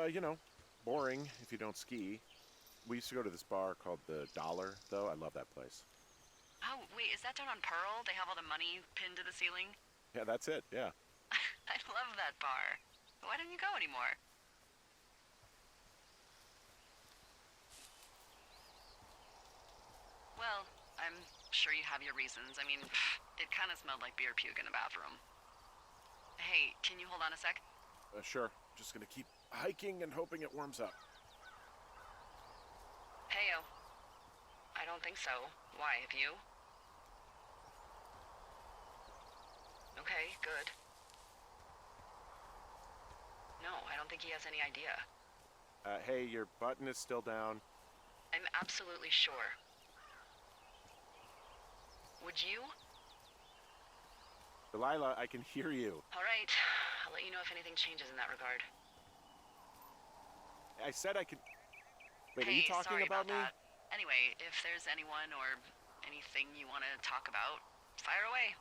You know, boring if you don't ski. We used to go to this bar called the Dollar, though. I love that place. Oh, wait, is that down on Pearl? They have all the money pinned to the ceiling? Yeah, that's it, yeah. I love that bar. Why don't you go anymore? Well, I'm sure you have your reasons. I mean, it kind of smelled like beer puke in the bathroom. Hey, can you hold on a sec? Sure. Just gonna keep hiking and hoping it warms up. Heyo. I don't think so. Why, have you? Okay, good. No, I don't think he has any idea. Hey, your button is still down. I'm absolutely sure. Would you? Delilah, I can hear you. All right. I'll let you know if anything changes in that regard. I said I could... Wait, hey, are you talking sorry about me? that. Anyway, if there's anyone or anything you want to talk about, fire away.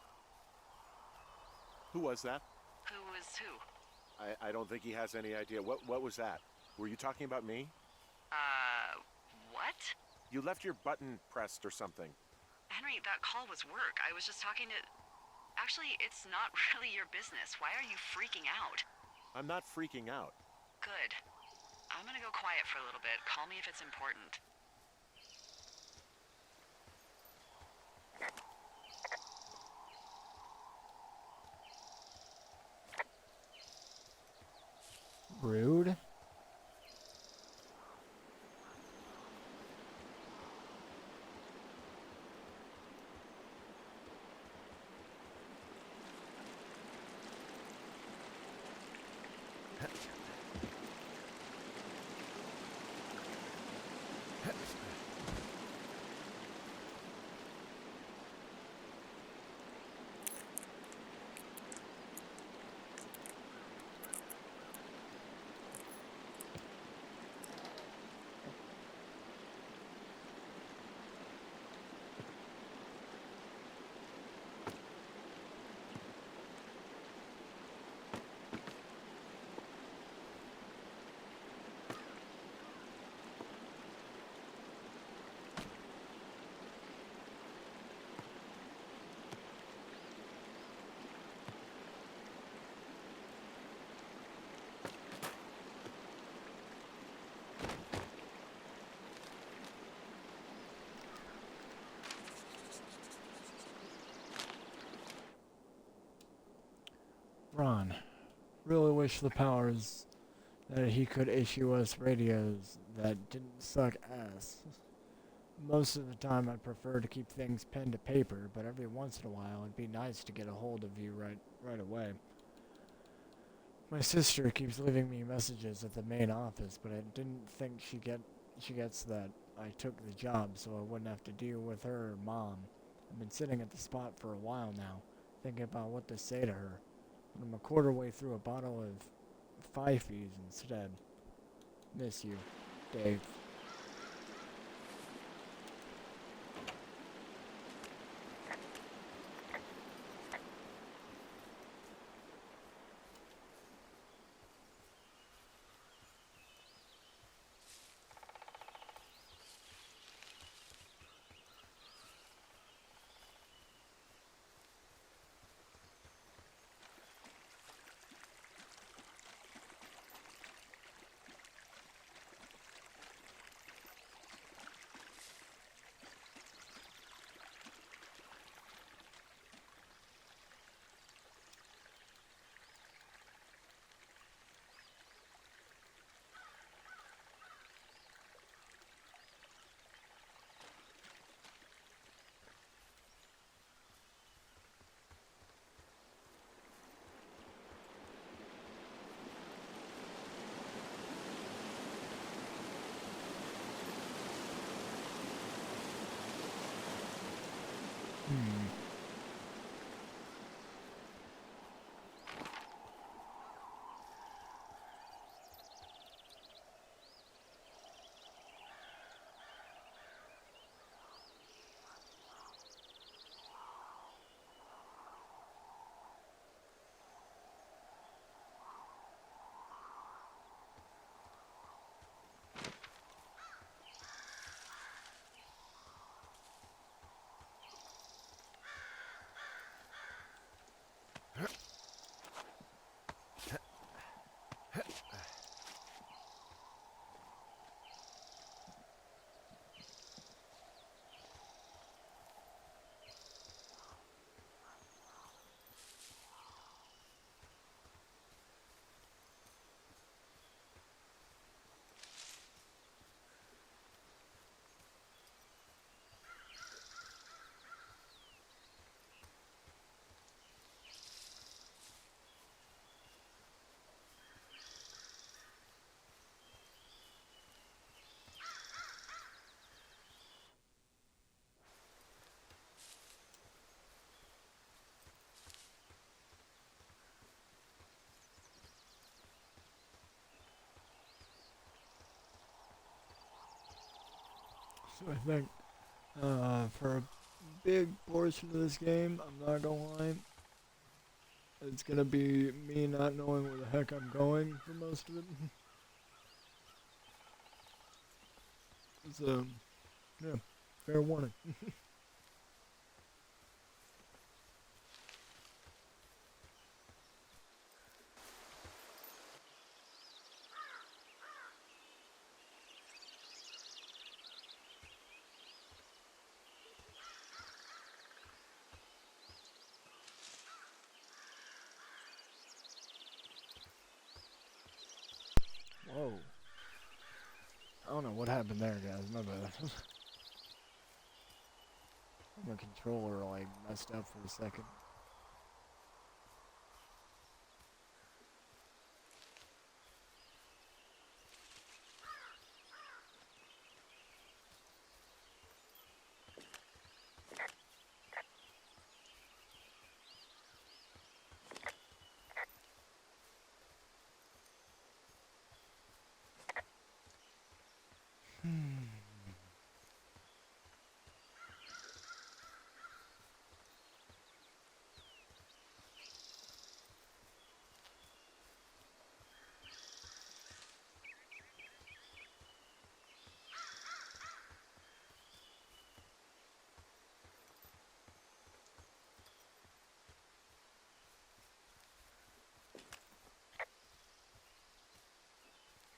Who was that? Who is who? I don't think he has any idea. What was that? Were you talking about me? What? You left your button pressed or something. Henry, that call was work. I was just talking to... Actually, it's not really your business. Why are you freaking out? I'm not freaking out. Good. I'm gonna go quiet for a little bit. Call me if it's important. Rude. Ron, really wish the powers that he could issue us radios that didn't suck ass. Most of the time I'd prefer to keep things pen to paper, but every once in a while it'd be nice to get a hold of you right away. My sister keeps leaving me messages at the main office, but I didn't think she gets that I took the job so I wouldn't have to deal with her mom. I've been sitting at the spot for a while now, thinking about what to say to her. But I'm a quarter way through a bottle of Fifey's instead. Miss you, Dave. So I think for a big portion of this game, I'm not gonna lie, it's gonna be me not knowing where the heck I'm going for most of it. So, yeah, fair warning. Whoa. I don't know what happened there, guys. My bad. My controller, like, messed up for a second.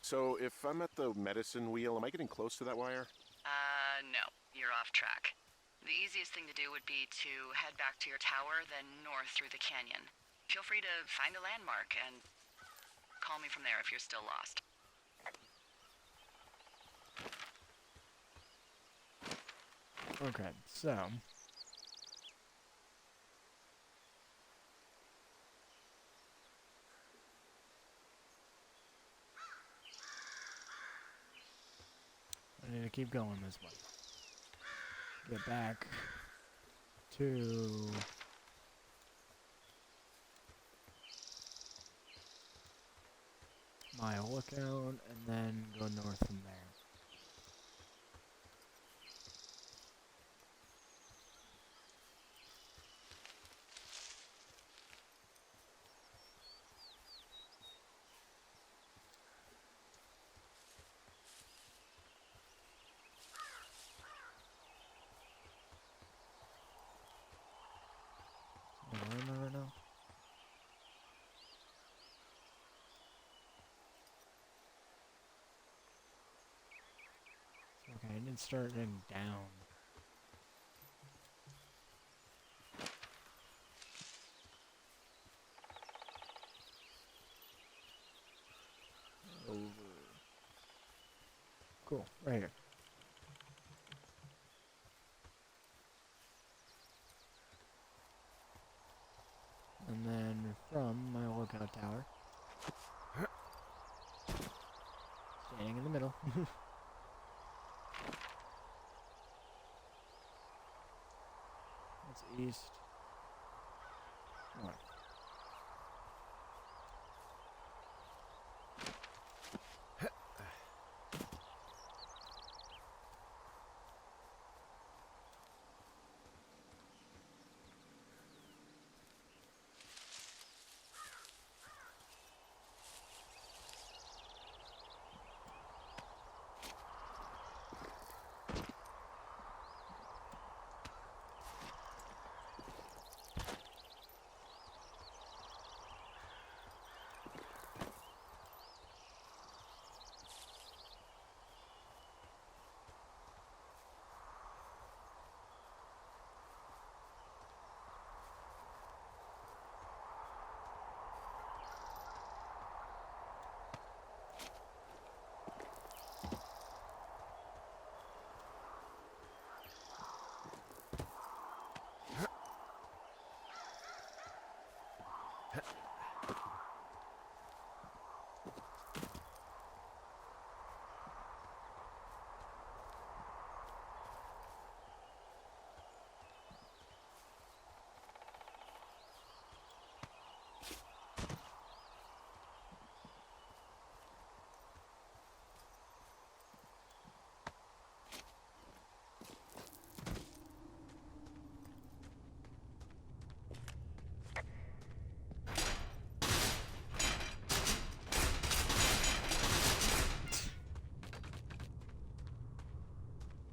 So, if I'm at the medicine wheel, am I getting close to that wire? No. You're off track. The easiest thing to do would be to head back to your tower, then north through the canyon. Feel free to find a landmark and call me from there if you're still lost. Okay, so I need to keep going this way. Get back to my lookout and then go north from there. No. Okay, I didn't start heading down. Over. Cool, right here. And then from my lookout tower, standing in the middle, that's east, north.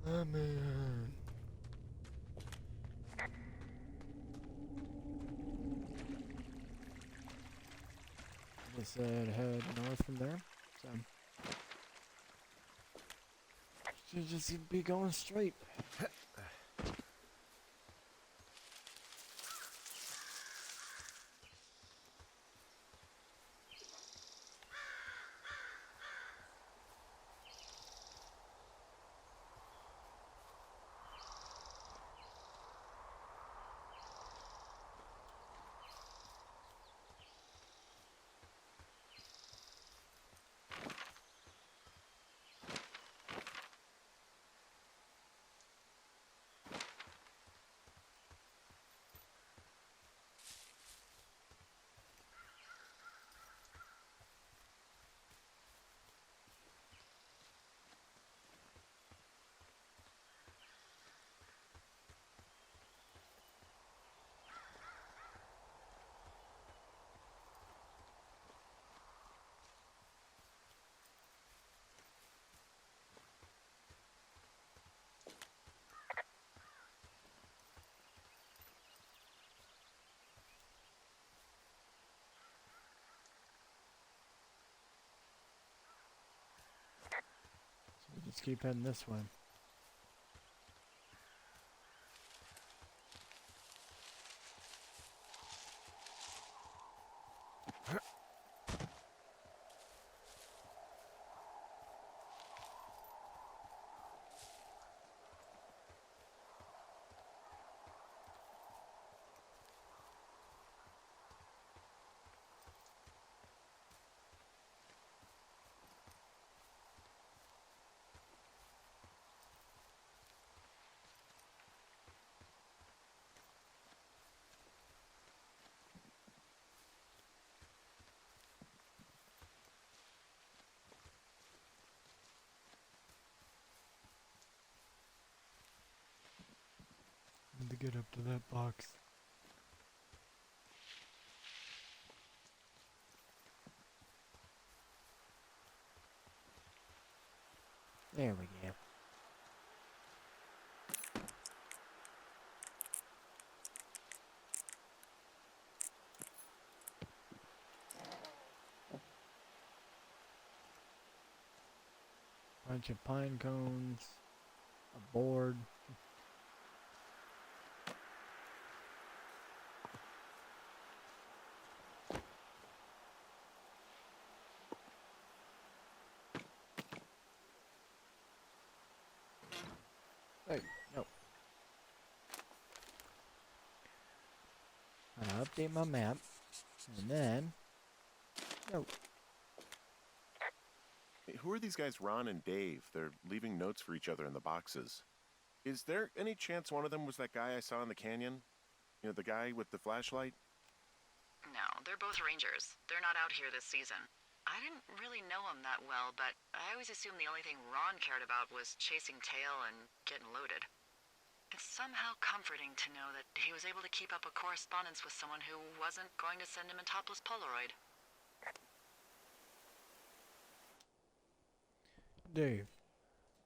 Oh man. They said head north from there, so should just be going straight. So just keep heading this way. to get up to that box. There we go. Bunch of pine cones, a board. Hey, no. I'm gonna update my map, and then, no. Hey, who are these guys, Ron and Dave? They're leaving notes for each other in the boxes. Is there any chance one of them was that guy I saw in the canyon? You know, the guy with the flashlight? No, they're both rangers. They're not out here this season. I didn't really know him that well, but I always assumed the only thing Ron cared about was chasing tail and getting loaded. It's somehow comforting to know that he was able to keep up a correspondence with someone who wasn't going to send him a topless Polaroid. Dave.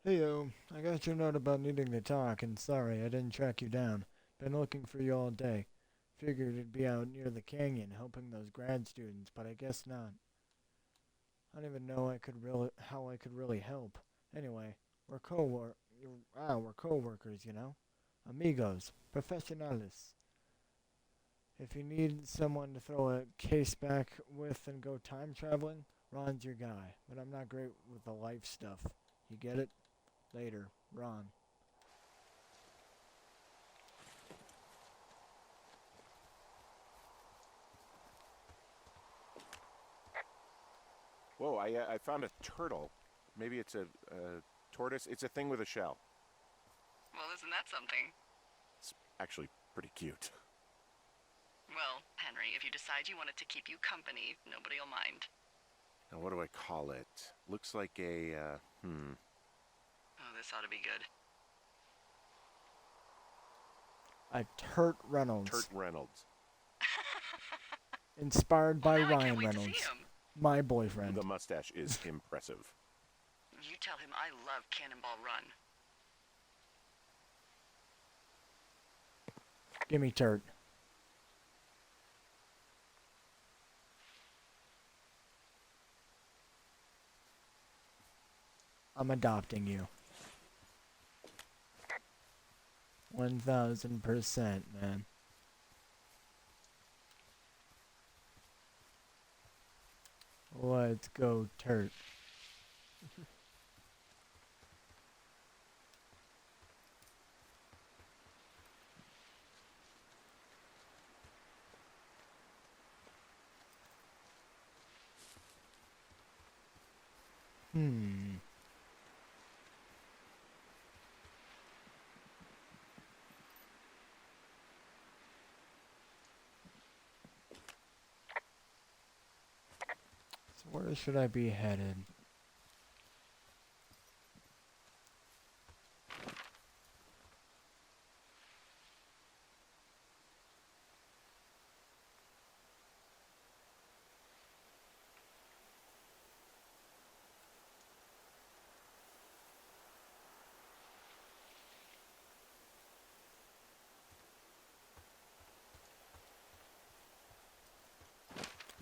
Heyo, I got your note about needing to talk, and sorry I didn't track you down. Been looking for you all day. Figured it'd be out near the canyon helping those grad students, but I guess not. I don't even know how I could really help. Anyway, we're coworkers, you know? Amigos, profesionales. If you need someone to throw a case back with and go time traveling, Ron's your guy, but I'm not great with the life stuff. You get it? Later, Ron. Whoa, I found a turtle. Maybe it's a tortoise. It's a thing with a shell. Well, isn't that something? It's actually pretty cute. Well, Henry, if you decide you want it to keep you company, nobody'll mind. Now, what do I call it? Looks like a, Oh, this ought to be good. A Turt Reynolds. Turt Reynolds. Inspired by Well, now I Ryan can't wait to Reynolds. see him. My boyfriend. The mustache is impressive. You tell him I love Cannonball Run. Gimme Turt. I'm adopting you. 1000%, man. Let's go, Turt. So where should I be headed?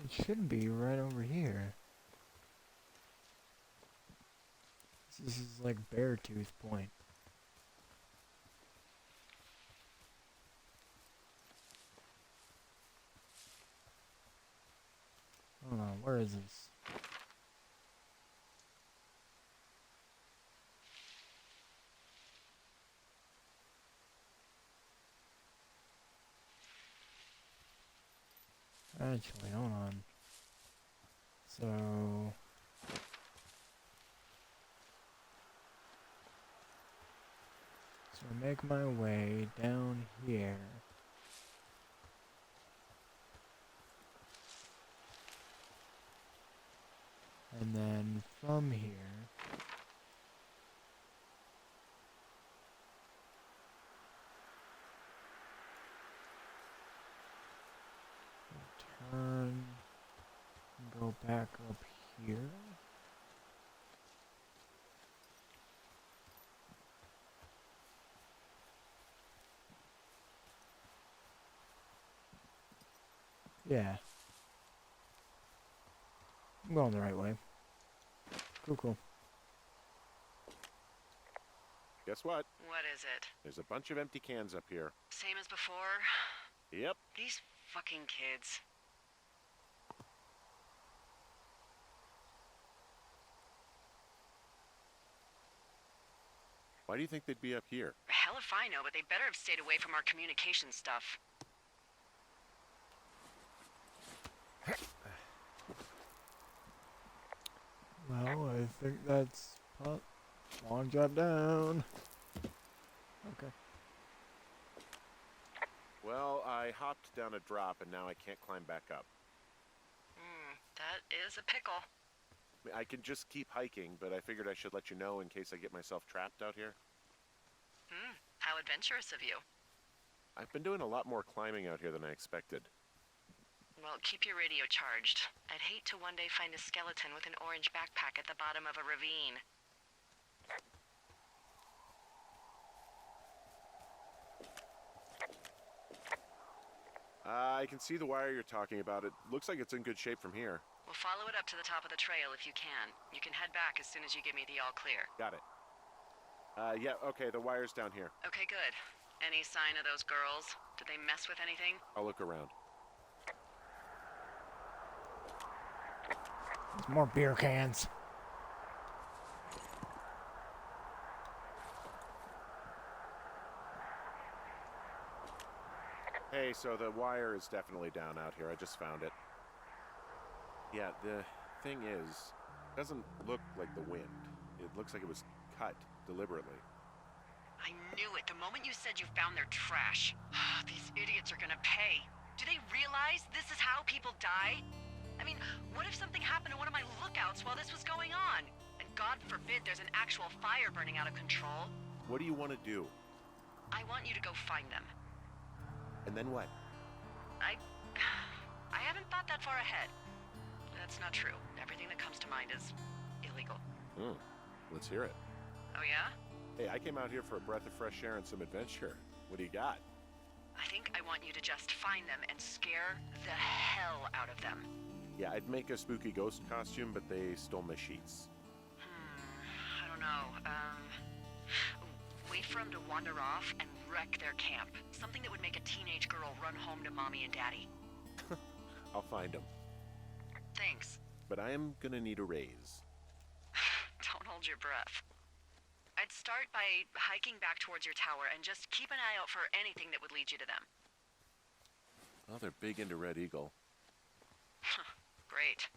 It should be right over here. This is like Beartooth Point. Hold on, where is this? Actually, hold on. So I make my way down here. And then from here, go back up here. Yeah. I'm going the right way. Cool, cool. Guess what? What is it? There's a bunch of empty cans up here. Same as before? Yep. These fucking kids. Why do you think they'd be up here? Hell if I know, but they better have stayed away from our communication stuff. Well, I think that's long drop down. Okay. Well, I hopped down a drop and now I can't climb back up. That is a pickle. I mean, I can just keep hiking, but I figured I should let you know in case I get myself trapped out here. How adventurous of you. I've been doing a lot more climbing out here than I expected. Well, keep your radio charged. I'd hate to one day find a skeleton with an orange backpack at the bottom of a ravine. I can see the wire you're talking about. It looks like it's in good shape from here. We'll follow it up to the top of the trail if you can. You can head back as soon as you give me the all clear. Got it. Yeah, okay, the wire's down here. Okay, good. Any sign of those girls? Did they mess with anything? I'll look around. There's more beer cans. Hey, so the wire is definitely down out here. I just found it. Yeah, the thing is, it doesn't look like the wind. It looks like it was cut deliberately. I knew it the moment you said you found their trash. These idiots are gonna pay. Do they realize this is how people die? I mean, what if something happened to one of my lookouts while this was going on? And God forbid there's an actual fire burning out of control. What do you want to do? I want you to go find them. And then what? I haven't thought that far ahead. That's not true. Everything that comes to mind is illegal. Let's hear it. Oh yeah? Hey, I came out here for a breath of fresh air and some adventure. What do you got? I think I want you to just find them and scare the hell out of them. Yeah, I'd make a spooky ghost costume, but they stole my sheets. I don't know. Wait for them to wander off and wreck their camp. Something that would make a teenage girl run home to mommy and daddy. I'll find them. Thanks. But I am gonna need a raise. Don't hold your breath. I'd start by hiking back towards your tower and just keep an eye out for anything that would lead you to them. Oh, they're big into Red Eagle. Great.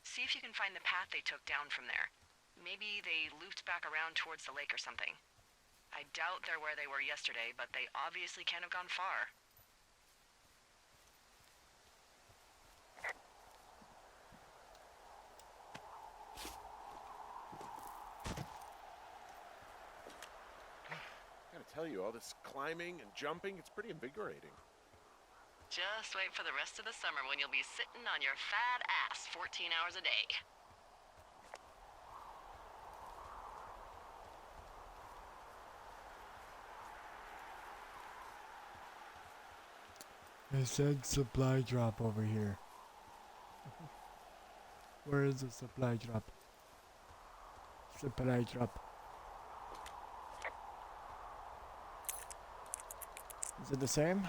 See if you can find the path they took down from there. Maybe they looped back around towards the lake or something. I doubt they're where they were yesterday, but they obviously can't have gone far. I gotta tell you, all this climbing and jumping, it's pretty invigorating. Just wait for the rest of the summer when you'll be sitting on your fat ass 14 hours a day. It said supply drop over here. Where is the supply drop? Supply drop. Is it the same?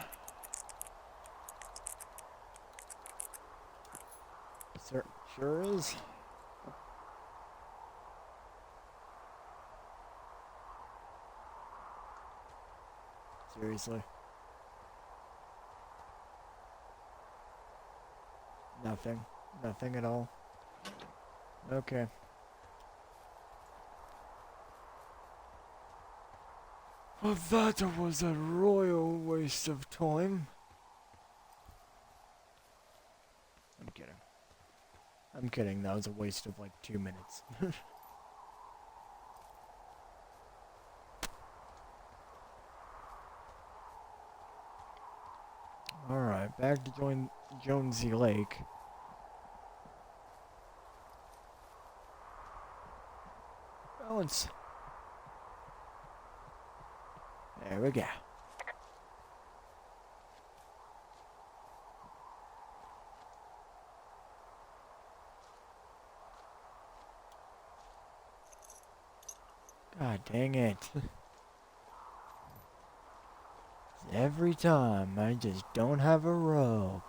Sure is. Seriously. Nothing. Nothing at all. Okay. Well, that was a royal waste of time. I'm kidding. I'm kidding. That was a waste of like 2 minutes. Alright, back to Jonesy Lake. once. There we go. God dang it. Every time I just don't have a rope.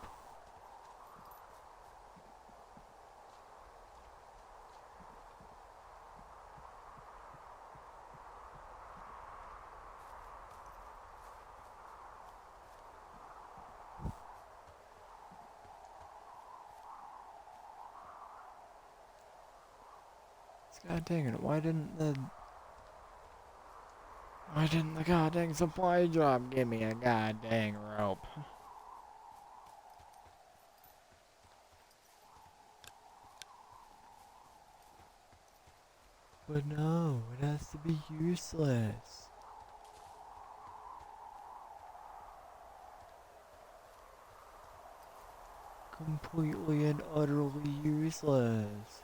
God dang it, why didn't the goddamn supply drop give me a goddamn rope? But no, it has to be useless. Completely and utterly useless.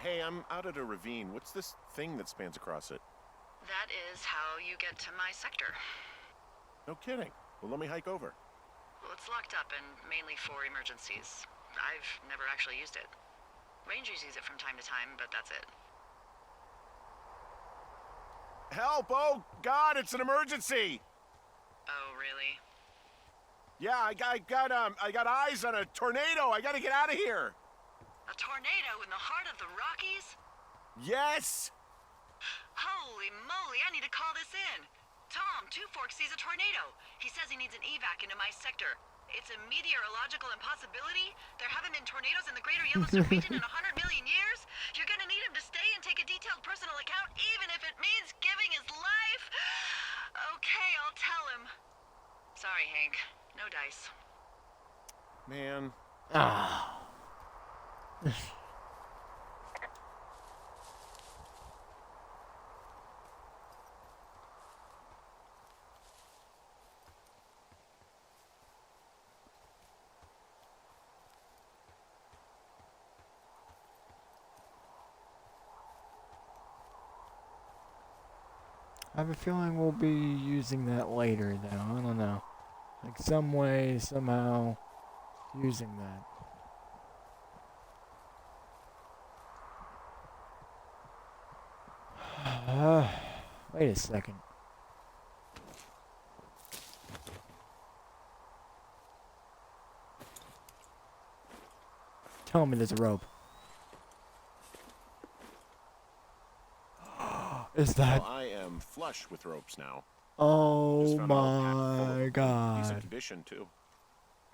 Hey, I'm out at a ravine. What's this thing that spans across it? That is how you get to my sector. No kidding. Well, let me hike over. Well, it's locked up and mainly for emergencies. I've never actually used it. Rangers use it from time to time, but that's it. Help! Oh, God, it's an emergency! Oh, really? Yeah, I got eyes on a tornado. I gotta get out of here. A tornado in the heart of the Rockies? Yes! Holy moly, I need to call this in. Tom, Two Forks sees a tornado. He says he needs an evac into my sector. It's a meteorological impossibility. There haven't been tornadoes in the greater Yellowstone region in 100 million years. You're gonna need him to stay and take a detailed personal account, even if it means giving his life. Okay, I'll tell him. Sorry, Hank. No dice. Man. Ah. I have a feeling we'll be using that later, though. I don't know. Like, some way, somehow, using that. Wait a second. Tell me there's a rope. Is that... Well, I am flush with ropes now. Oh Just found another pack full of my them in god. decent condition, too.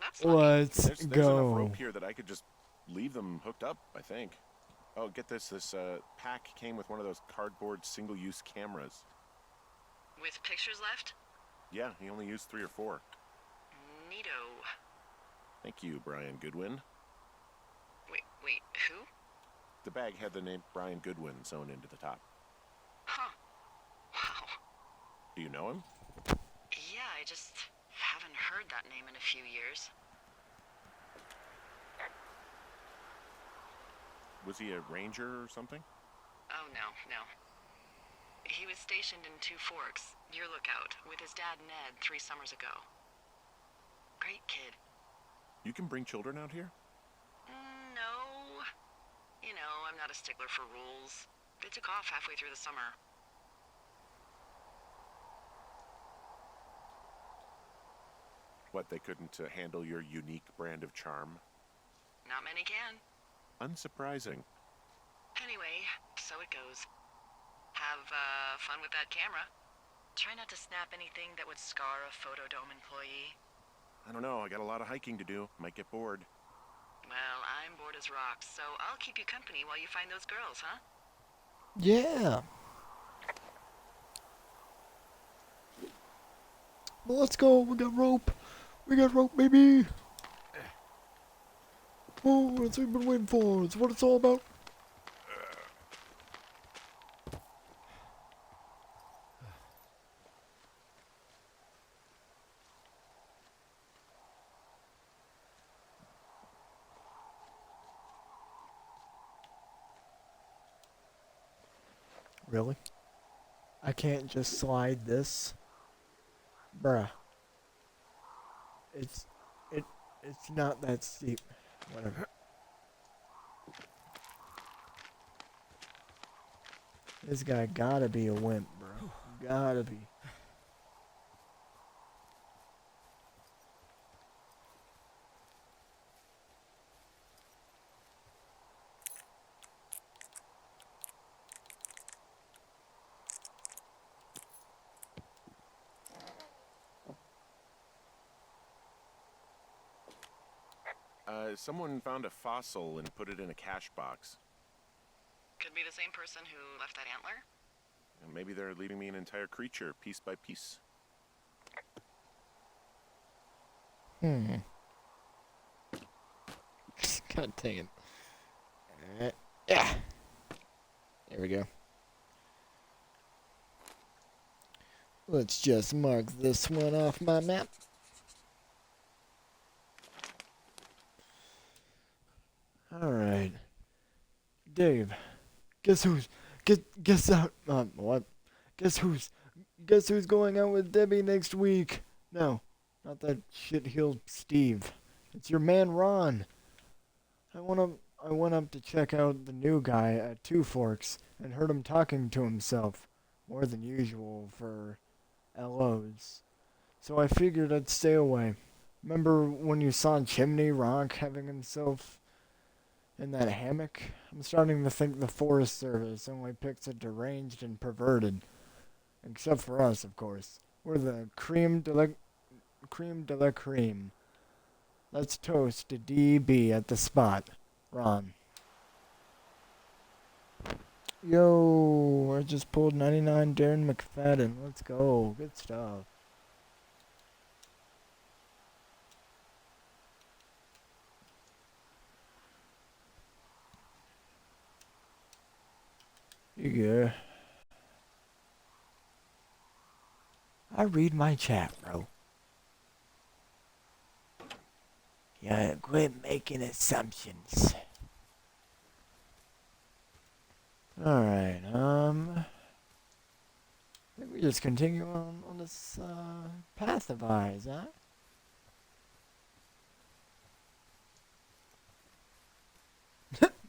That's lucky. Let's There's enough go. rope here that I could just leave them hooked up, I think. Oh, get this. This pack came with one of those cardboard single-use cameras. With pictures left? Yeah, he only used 3 or 4. Neato. Thank you, Brian Goodwin. Wait, who? The bag had the name Brian Goodwin sewn into the top. Huh. Wow. Do you know him? Yeah, I just haven't heard that name in a few years. Was he a ranger or something? Oh, no. He was stationed in Two Forks, your lookout, with his dad Ned 3 summers ago. Great kid. You can bring children out here? No. You know, I'm not a stickler for rules. They took off halfway through the summer. What, they couldn't handle your unique brand of charm? Not many can. Unsurprising. Anyway, so it goes. Have, fun with that camera. Try not to snap anything that would scar a Photodome employee. I don't know, I got a lot of hiking to do. Might get bored. Well, I'm bored as rocks, so I'll keep you company while you find those girls, huh? Yeah. Well, let's go. We got rope. We got rope, baby. Oh, that's what we've been waiting for. It's what it's all about. Really? I can't just slide this? Bruh. It's... It's not that steep. Whatever. This guy gotta be a wimp, bro. Gotta be. Someone found a fossil and put it in a cash box. Could be the same person who left that antler. And maybe they're leaving me an entire creature, piece by piece. God dang it. Yeah. There we go. Let's just mark this one off my map. Alright. Dave. Guess out what? Guess who's going out with Debbie next week? No. Not that shit-heeled Steve. It's your man Ron. I went up to check out the new guy at Two Forks and heard him talking to himself. More than usual for LOs. So I figured I'd stay away. Remember when you saw Chimney Rock having himself in that hammock? I'm starting to think the Forest Service only picks a deranged and perverted. Except for us, of course. We're the creme de la creme. Let's toast to DB at the spot. Ron. Yo, I just pulled 99 Darren McFadden. Let's go. Good stuff. You go. I read my chat, bro. Yeah, quit making assumptions. Alright, I think we just continue on this, path of ours, huh?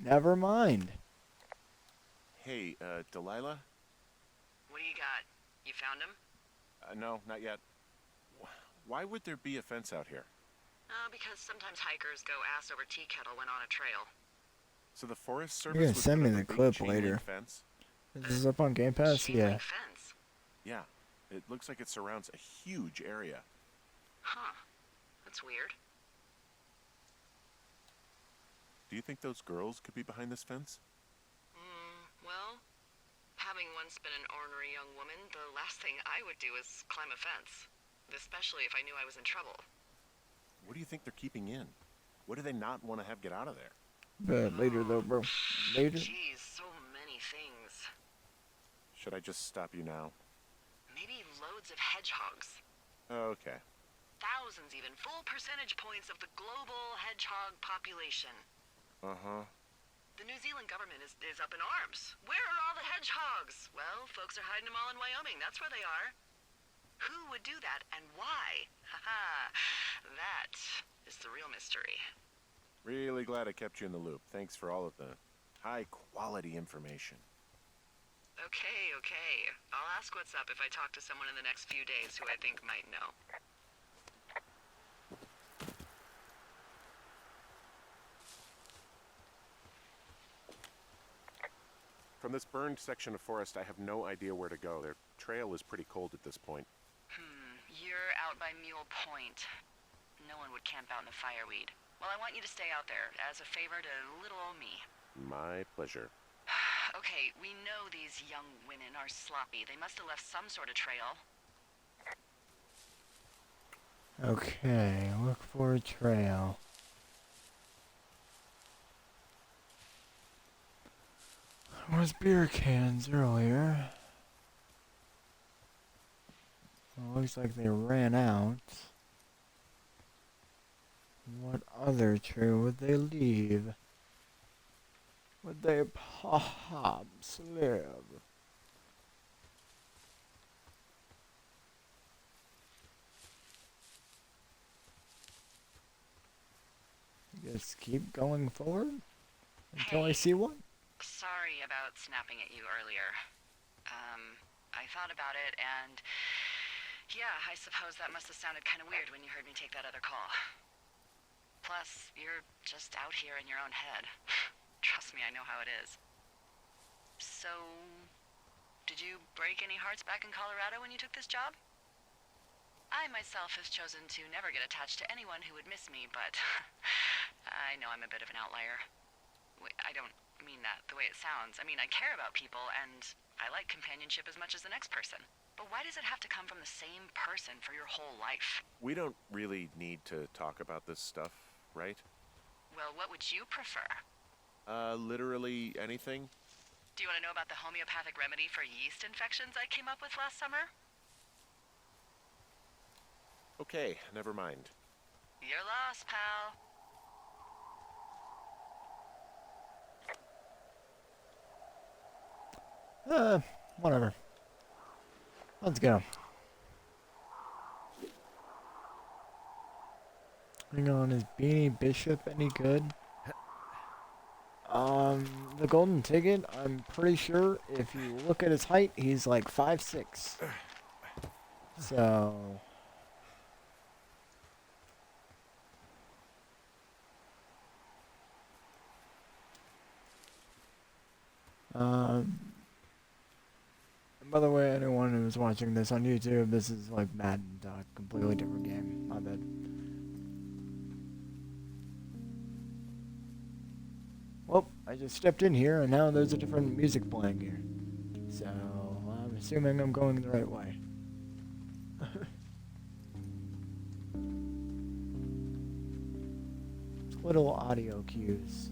Never mind. Hey, Delilah? What do you got? You found him? No, not yet. Why would there be a fence out here? Because sometimes hikers go ass over tea kettle when on a trail. So the Forest You're Service gonna would send put me up a the big clip chain link later. fence? This is up on Game Pass? Chain Yeah. link fence. Yeah. It looks like it surrounds a huge area. Huh. That's weird. Do you think those girls could be behind this fence? Well, having once been an ornery young woman, the last thing I would do is climb a fence. Especially if I knew I was in trouble. What do you think they're keeping in? What do they not want to have get out of there? But later though, bro. Later. Jeez, so many things. Should I just stop you now? Maybe loads of hedgehogs. Okay. Thousands even. Full percentage points of the global hedgehog population. Uh-huh. The New Zealand government is up in arms. Where are all the hedgehogs? Well, folks are hiding them all in Wyoming. That's where they are. Who would do that and why? Haha. That is the real mystery. Really glad I kept you in the loop. Thanks for all of the high-quality information. Okay. I'll ask what's up if I talk to someone in the next few days who I think might know. From this burned section of forest, I have no idea where to go. Their trail is pretty cold at this point. You're out by Mule Point. No one would camp out in the fireweed. Well, I want you to stay out there as a favor to little old me. My pleasure. Okay, we know these young women are sloppy. They must have left some sort of trail. Okay, look for a trail. There was beer cans earlier. Well, looks like they ran out. What other trail would they leave? Would they perhaps live? Just keep going forward until I Hey. see one. Sorry about snapping at you earlier. I thought about it, and yeah, I suppose that must have sounded kind of weird when you heard me take that other call. Plus, you're just out here in your own head. Trust me, I know how it is. So, did you break any hearts back in Colorado when you took this job? I myself have chosen to never get attached to anyone who would miss me, but I know I'm a bit of an outlier. I don't mean that the way it sounds. I mean, I care about people, and I like companionship as much as the next person. But why does it have to come from the same person for your whole life? We don't really need to talk about this stuff, right? Well, what would you prefer? Literally anything? Do you want to know about the homeopathic remedy for yeast infections I came up with last summer? Okay, never mind. You're lost, pal. Whatever. Let's go. Hang on, is Beanie Bishop any good? The golden ticket, I'm pretty sure if you look at his height, he's like 5'6". So... by the way, anyone who's watching this on YouTube, this is like Madden, a completely different game. My bad. Well, I just stepped in here, and now there's a different music playing here. So, I'm assuming I'm going the right way. Little audio cues.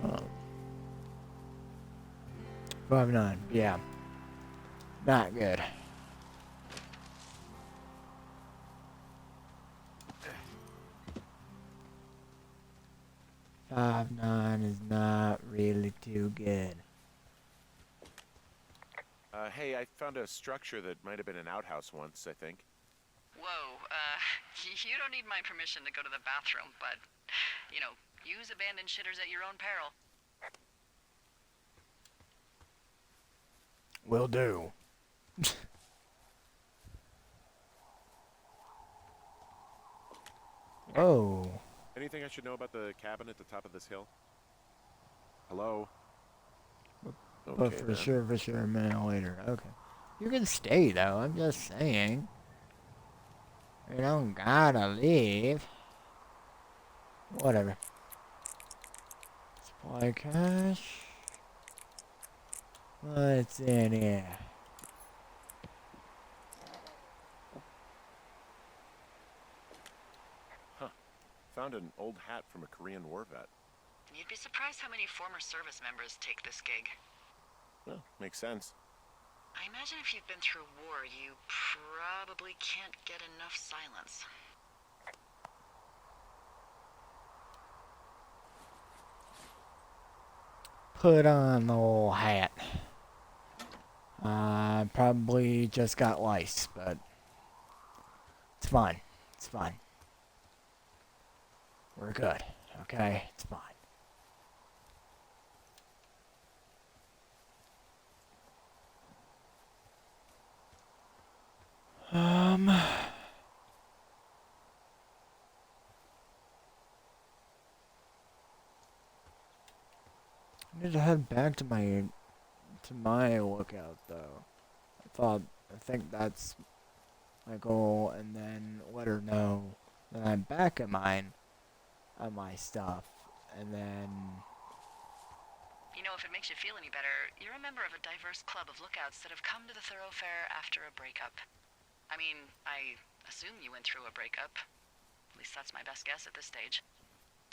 Um, 5'9", yeah. Not good. Five nine is not really too good. Hey, I found a structure that might have been an outhouse once, I think. Whoa, you don't need my permission to go to the bathroom, but, you know, use abandoned shitters at your own peril. Will do. Whoa. Anything I should know about the cabin at the top of this hill? Hello? But Okay, for then. sure, a minute later. Okay. You can stay, though. I'm just saying. You don't gotta leave. Whatever. Supply cache. What's in here? Huh. Found an old hat from a Korean war vet. You'd be surprised how many former service members take this gig. Well, makes sense. I imagine if you've been through war, you probably can't get enough silence. Put on the old hat. I probably just got lice, but it's fine. It's fine. We're good. Okay? It's fine. I need to head back to my lookout though. I think that's my goal, and then let her know that I'm back at my stuff, and then You know, if it makes you feel any better, you're a member of a diverse club of lookouts that have come to the thoroughfare after a breakup. I mean, I assume you went through a breakup. At least that's my best guess at this stage.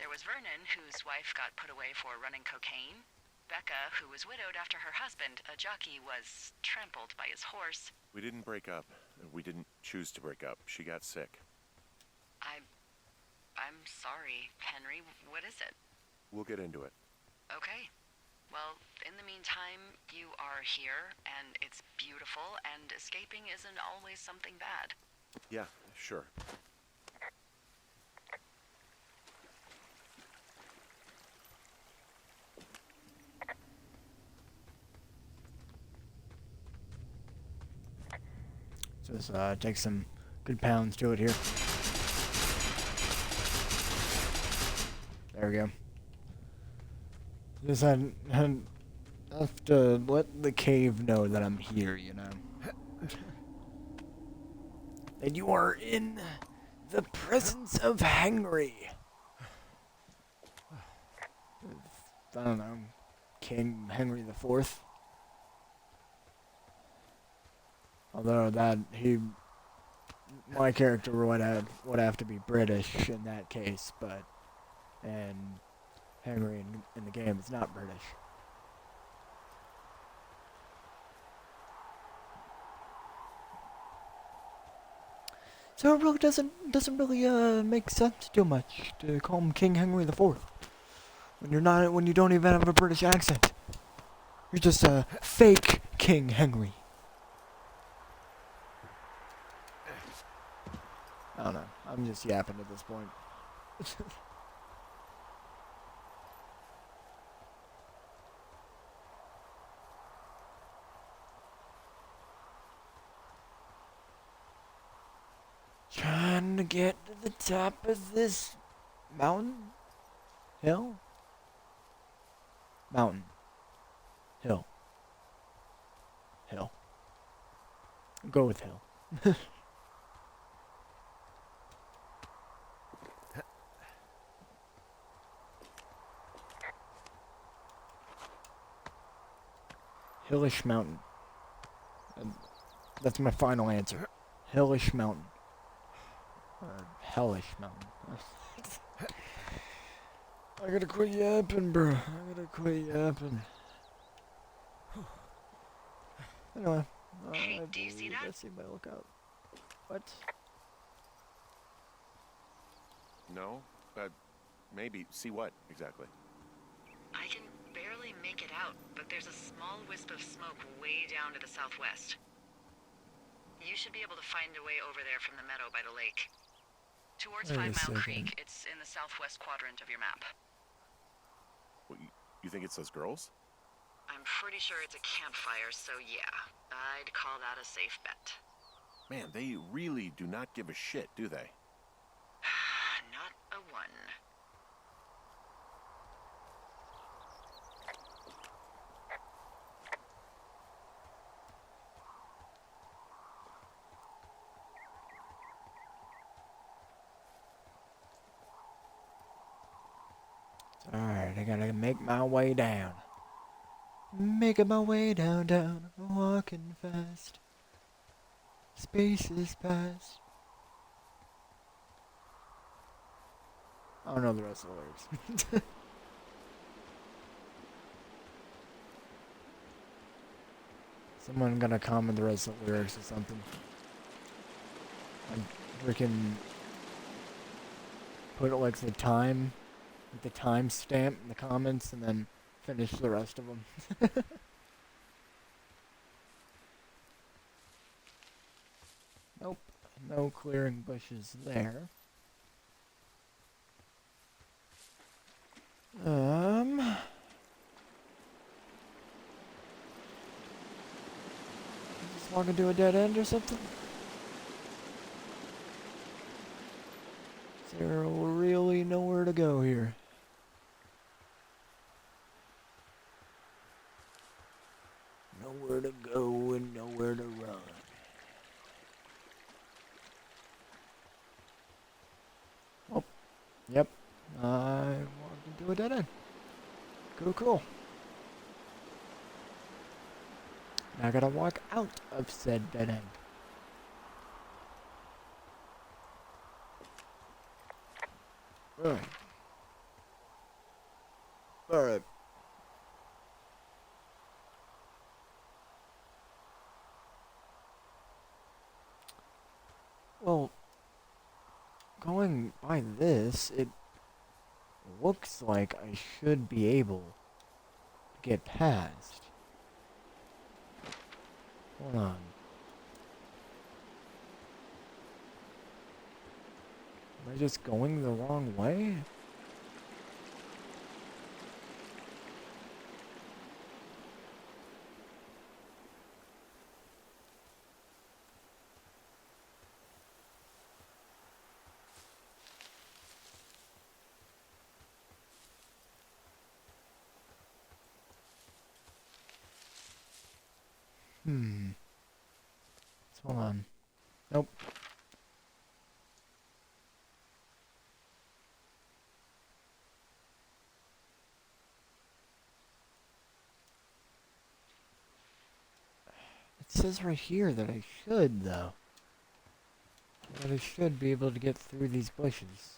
There was Vernon, whose wife got put away for running cocaine. Becca, who was widowed after her husband, a jockey, was trampled by his horse. We didn't break up. We didn't choose to break up. She got sick. I'm sorry, Henry. What is it? We'll get into it. Okay. Well, in the meantime, you are here, and it's beautiful, and escaping isn't always something bad. Yeah, sure. just take some good pounds to it here. There we go. Just have to let the cave know that I'm here, you know. That you are in the presence of Henry. I don't know, King Henry the Fourth. Although my character would have to be British in that case, and Henry in the game is not British. So it really doesn't really make sense too much to call him King Henry the Fourth when you don't even have a British accent. You're just a fake King Henry. I don't know. I'm just yapping at this point. Trying to get to the top of this mountain? Hill? Mountain. Hill. Hill. Go with hill. Hillish Mountain. That's my final answer. Hillish Mountain. Or Hellish Mountain. I gotta quit yapping, bro. I gotta quit yapping. Anyway. Hey, do you see that? Let's see my lookout. What? No? Maybe. See what, exactly? I can barely make it out, but there's a small wisp of smoke way down to the southwest. You should be able to find a way over there from the meadow by the lake. Towards Wait a 5 Mile second. Creek, it's in the southwest quadrant of your map. What, you think it's those girls? I'm pretty sure it's a campfire, so yeah, I'd call that a safe bet. Man, they really do not give a shit, do they? Not a one. Alright, I gotta make my way down. Making my way down, walking fast. Spaces past. I don't know the rest of the lyrics. Someone gonna comment the rest of the lyrics or something. Like, freaking put like the time, the time stamp in the comments, and then finish the rest of them. Nope, no clearing bushes there. Just walking to a dead end or something? Is there really nowhere to go here? Nowhere to go and nowhere to run. Oh, yep. I walked into a dead end. Cool. Now I gotta walk out of said dead end. Alright. Well, going by this, it looks like I should be able to get past. Hold on. Am I just going the wrong way? Hold on. Nope. It says right here that I should, though. That I should be able to get through these bushes.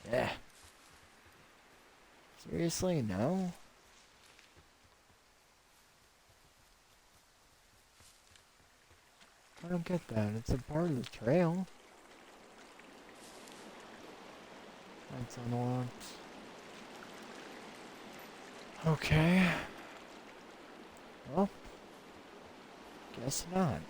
Yeah. Seriously, no? I don't get that. It's a part of the trail. That's unlocked. Okay. Well, guess not.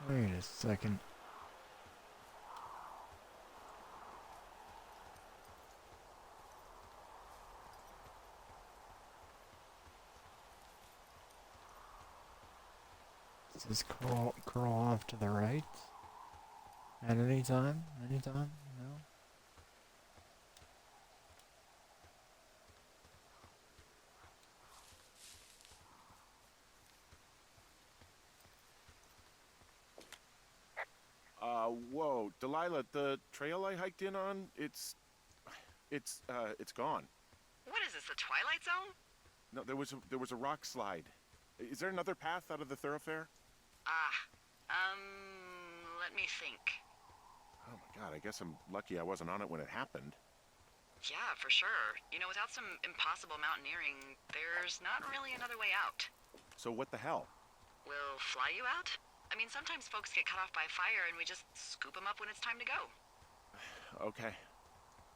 Wait a second. Does this curl off to the right? At any time? Anytime? No? Whoa, Delilah, the trail I hiked in on, it's gone. What is this, the Twilight Zone? No, there was a rock slide. Is there another path out of the thoroughfare? Let me think. Oh my God, I guess I'm lucky I wasn't on it when it happened. Yeah, for sure. You know, without some impossible mountaineering, there's not really another way out. So what the hell? We'll fly you out? I mean, sometimes folks get cut off by fire and we just scoop them up when it's time to go. Okay.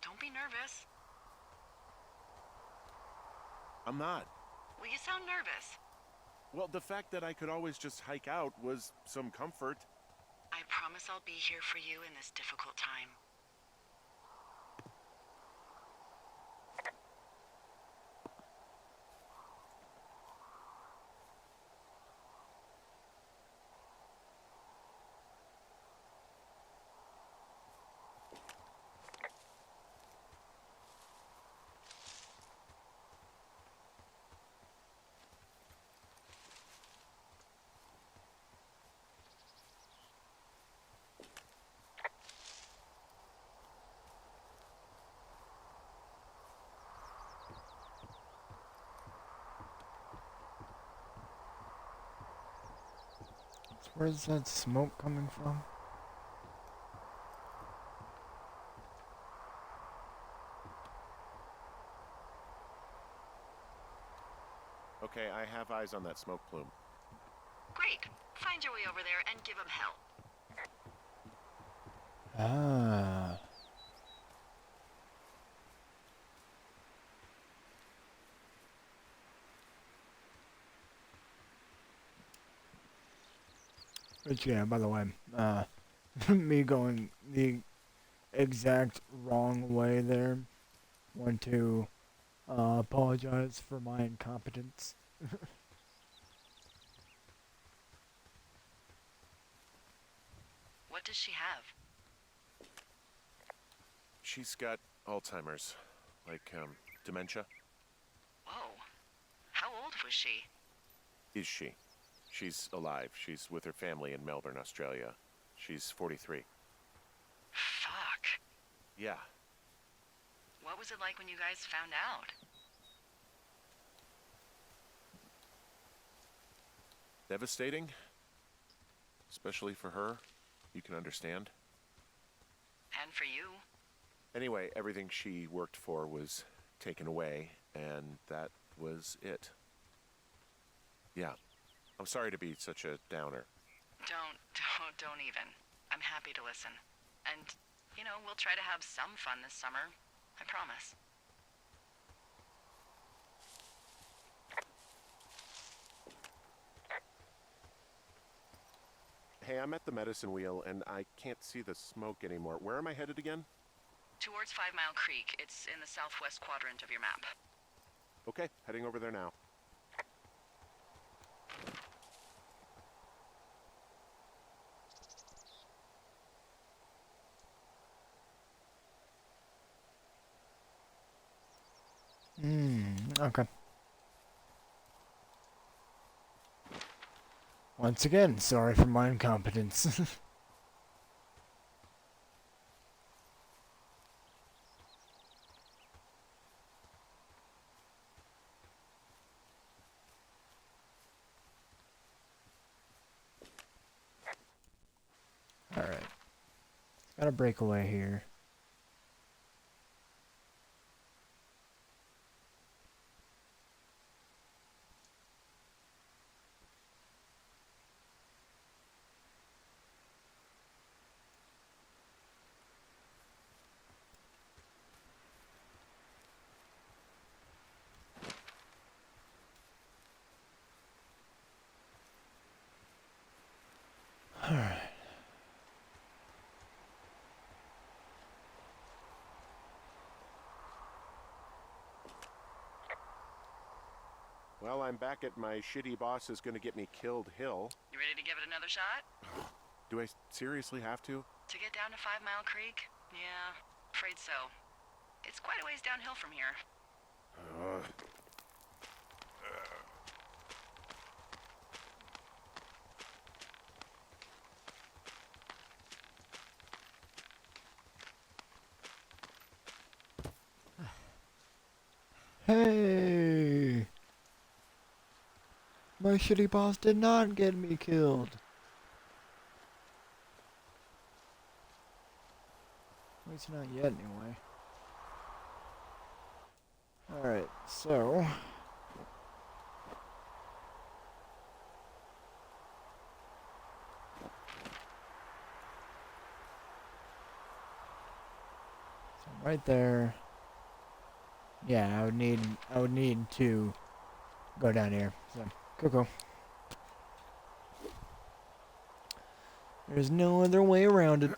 Don't be nervous. I'm not. Well, you sound nervous. Well, the fact that I could always just hike out was some comfort. I promise I'll be here for you in this difficult time. Where's that smoke coming from? Okay, I have eyes on that smoke plume. Great. Find your way over there and give him hell. Ah. Which, yeah, by the way, me going the exact wrong way there. Want to apologize for my incompetence. What does she have? She's got Alzheimer's, like dementia. Whoa. How old was she? Is she? She's alive. She's with her family in Melbourne, Australia. She's 43. Fuck. Yeah. What was it like when you guys found out? Devastating. Especially for her. You can understand. And for you? Anyway, everything she worked for was taken away, and that was it. Yeah. I'm sorry to be such a downer. Don't even. I'm happy to listen. And, you know, we'll try to have some fun this summer. I promise. Hey, I'm at the medicine wheel, and I can't see the smoke anymore. Where am I headed again? Towards 5 Mile Creek. It's in the southwest quadrant of your map. Okay, heading over there now. Okay. Once again, sorry for my incompetence. Alright. Gotta break away here. Alright. Well, I'm back at my shitty boss is gonna get me killed hill. You ready to give it another shot? Do I seriously have to? To get down to 5 Mile Creek? Yeah, afraid so. It's quite a ways downhill from here. Hey! My shitty boss did not get me killed. At least not yet, anyway. Alright, so... right there. Yeah, I would need to go down here. So, cool. There's no other way around it.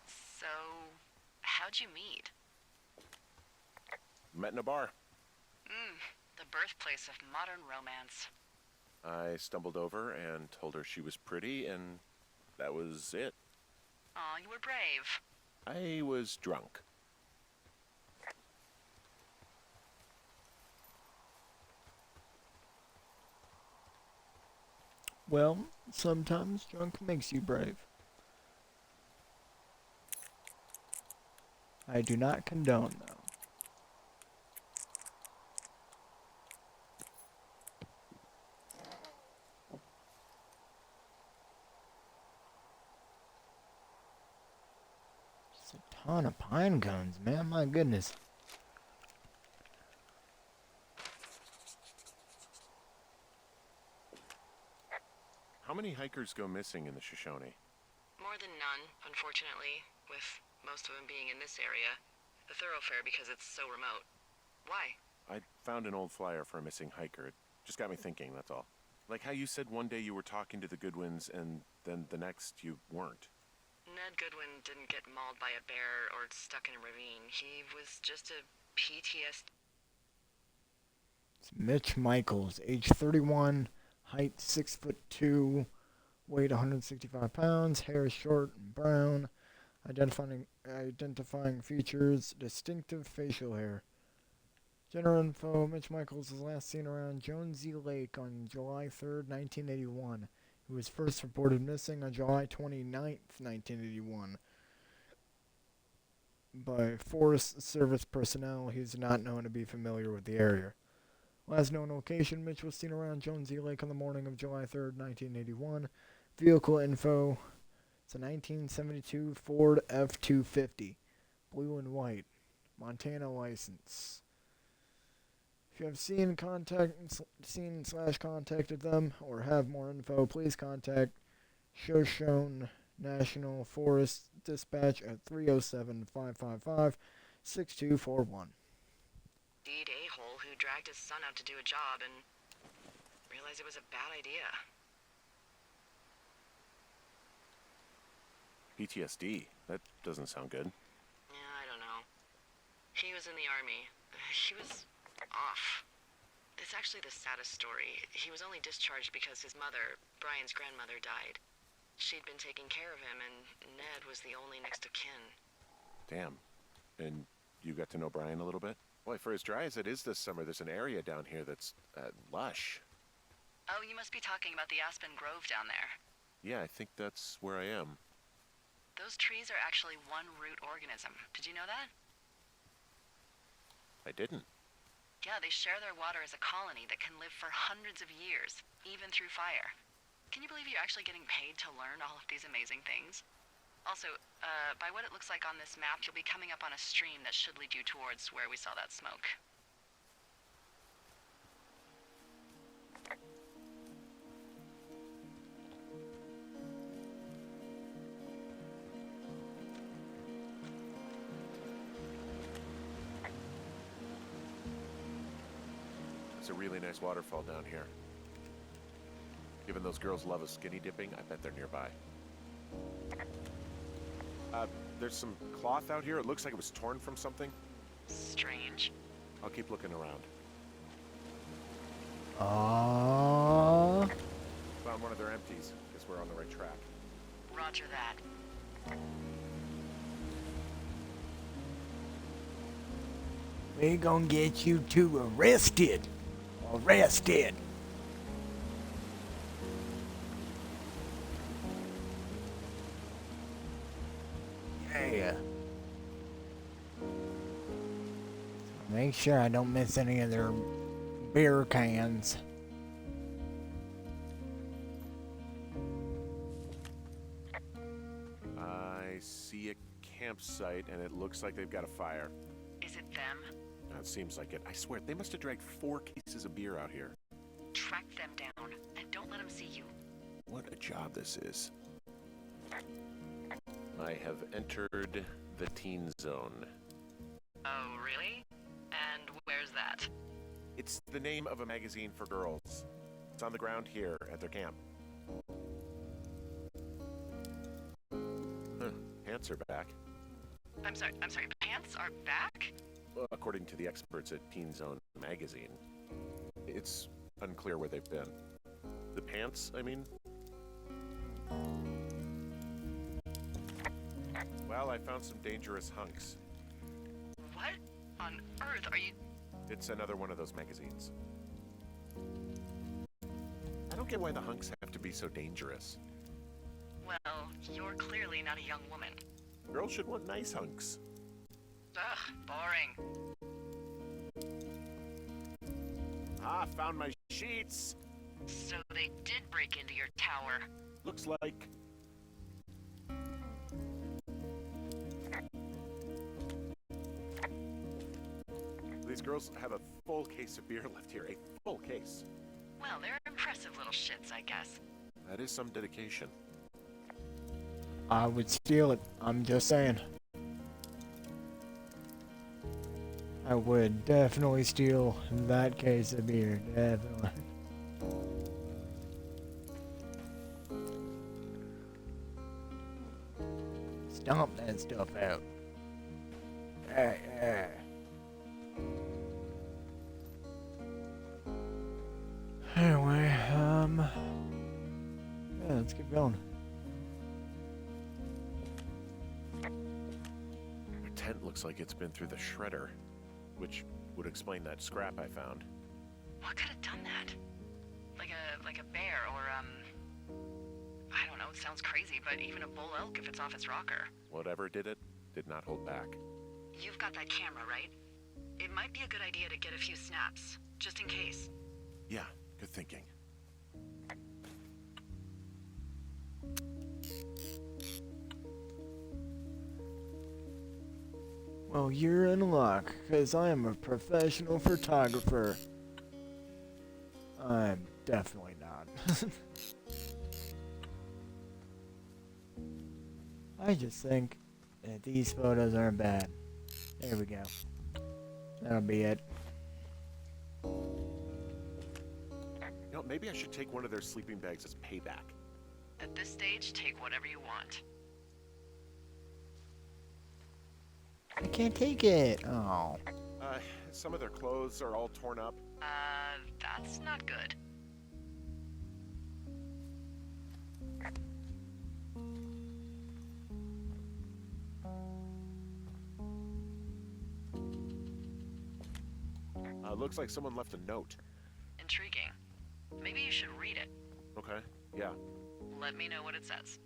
So, how'd you meet? Met in a bar. The birthplace of modern romance. I stumbled over and told her she was pretty, and that was it. Aw, you were brave. I was drunk. Well, sometimes drunk makes you brave. I do not condone, though. Just a ton of pine cones, man. My goodness. How many hikers go missing in the Shoshone? More than none, unfortunately, with most of them being in this area. The thoroughfare because it's so remote. Why? I found an old flyer for a missing hiker. It just got me thinking, that's all. Like how you said one day you were talking to the Goodwins and then the next you weren't. Ned Goodwin didn't get mauled by a bear or stuck in a ravine. He was just a PTSD. It's Mitch Michaels, age 31, height 6'2", weight 165 pounds, hair is short and brown. Identifying features, distinctive facial hair. General info, Mitch Michaels was last seen around Jonesy Lake on July 3rd, 1981. He was first reported missing on July 29th, 1981. By Forest Service personnel. He is not known to be familiar with the area. Last known location, Mitch was seen around Jonesy Lake on the morning of July 3rd, 1981. Vehicle info, it's a 1972 Ford F-250, blue and white, Montana license. If you have seen/contacted them or have more info, please contact Shoshone National Forest Dispatch at 307-555-6241. Indeed a-hole who dragged his son out to do a job and realized it was a bad idea. PTSD? That doesn't sound good. Yeah, I don't know. He was in the army. He was off. It's actually the saddest story. He was only discharged because his mother, Brian's grandmother, died. She'd been taking care of him, and Ned was the only next of kin. Damn. And you got to know Brian a little bit? Boy, for as dry as it is this summer, there's an area down here that's lush. Oh, you must be talking about the Aspen Grove down there. Yeah, I think that's where I am. Those trees are actually one root organism. Did you know that? I didn't. Yeah, they share their water as a colony that can live for hundreds of years, even through fire. Can you believe you're actually getting paid to learn all of these amazing things? Also, by what it looks like on this map, you'll be coming up on a stream that should lead you towards where we saw that smoke. There's a really nice waterfall down here. Given those girls love a skinny dipping, I bet they're nearby. There's some cloth out here. It looks like it was torn from something. Strange. I'll keep looking around. Found one of their empties. Guess we're on the right track. Roger that. We gonna get you two arrested. Arrested. Yeah. Make sure I don't miss any of their beer cans. I see a campsite, and it looks like they've got a fire. Is it them? It seems like it. I swear, they must have dragged 4 cases of beer out here. Track them down, and don't let them see you. What a job this is. I have entered the teen zone. Oh, really? And where's that? It's the name of a magazine for girls. It's on the ground here at their camp. Huh, pants are back. I'm sorry, pants are back? Well, according to the experts at Teen Zone magazine. It's unclear where they've been. The pants, I mean? Well, I found some dangerous hunks. What on earth are you... It's another one of those magazines. I don't get why the hunks have to can be so dangerous. Well, you're clearly not a young woman. Girls should want nice hunks. Ugh, boring. Ah, found my sheets. So they did break into your tower. Looks like. These girls have a full case of beer left here. A full case. Well, they're impressive little shits, I guess. That is some dedication. I would steal it. I'm just saying. I would definitely steal that case of beer. Definitely. Stomp that stuff out. Yeah. Anyway, yeah, let's keep going. The tent looks like it's been through the shredder, which would explain that scrap I found. What could have done that? Like a bear or, I don't know, it sounds crazy, but even a bull elk if it's off its rocker. Whatever did it, did not hold back. You've got that camera, right? It might be a good idea to get a few snaps, just in case. Yeah, good thinking. Well, you're in luck, because I am a professional photographer. I'm definitely not. I just think that these photos aren't bad. There we go. That'll be it. You know, maybe I should take one of their sleeping bags as payback. At this stage, take whatever you want. I can't take it. Oh. Some of their clothes are all torn up. That's not good. Looks like someone left a note. Intriguing. Maybe you should read it. Okay, yeah. Let me know what it says.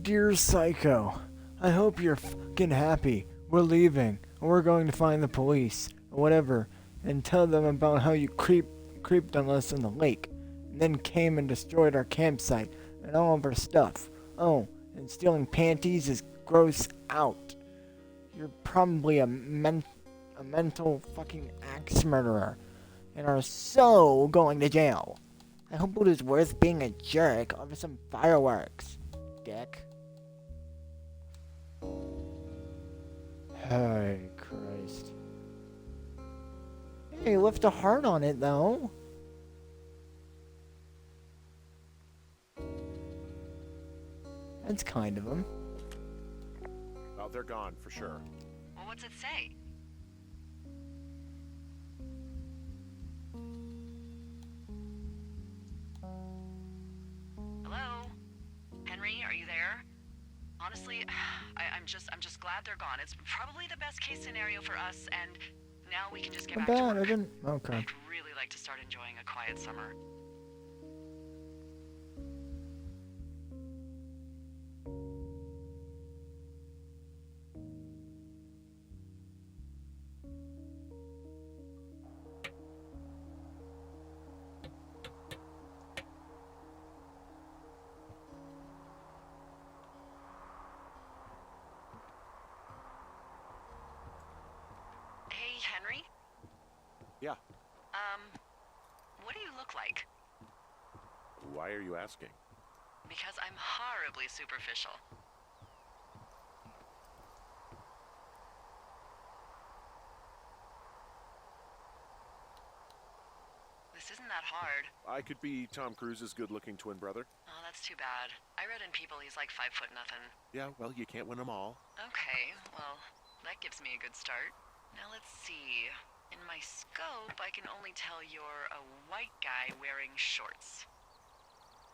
Dear Psycho, I hope you're fucking happy. We're leaving. We're going to find the police, or whatever, and tell them about how you creeped on us in the lake, and then came and destroyed our campsite and all of our stuff. Oh, and stealing panties is gross out. You're probably a mental fucking axe murderer, and are so going to jail. I hope it was worth being a jerk over some fireworks, dick. Hey, Christ. Hey, left a heart on it, though. That's kind of him. Well, they're gone for sure. Well, what's it say? Hello? Henry, are you there? Honestly, I'm just glad they're gone. It's probably the best case scenario for us, and now we can just get back to Bad, I work. didn't. Okay. I'd really like to start enjoying a quiet summer. Hey, Henry? Yeah. What do you look like? Why are you asking? Because I'm horribly superficial. This isn't that hard. I could be Tom Cruise's good-looking twin brother. Oh, that's too bad. I read in People he's like 5 foot nothing. Yeah, well, you can't win them all. Okay, well, that gives me a good start. Now let's see. In my scope, I can only tell you're a white guy wearing shorts.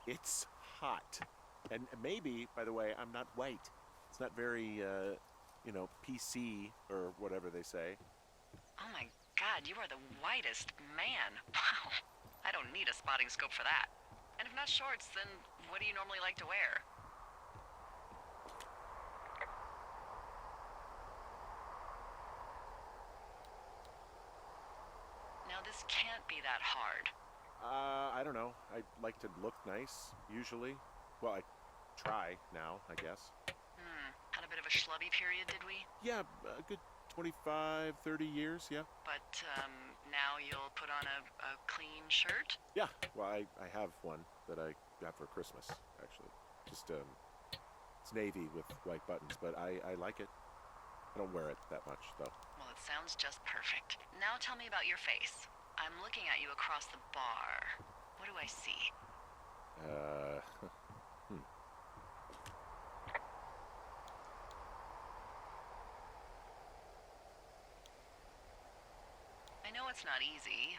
It's hot. And maybe, by the way, I'm not white. It's not very, PC or whatever they say. Oh my God, you are the whitest man. Wow. I don't need a spotting scope for that. And if not shorts, then what do you normally like to wear? Now this can't be that hard. I don't know. I like to look nice, usually. Well, I try now, I guess. Had a bit of a schlubby period, did we? Yeah, a good 25, 30 years, yeah. But, now you'll put on a clean shirt? Yeah, well, I have one that I got for Christmas, actually. Just, it's navy with white buttons, but I like it. I don't wear it that much, though. Well, it sounds just perfect. Now tell me about your face. I'm looking at you across the bar. What do I see? I know it's not easy.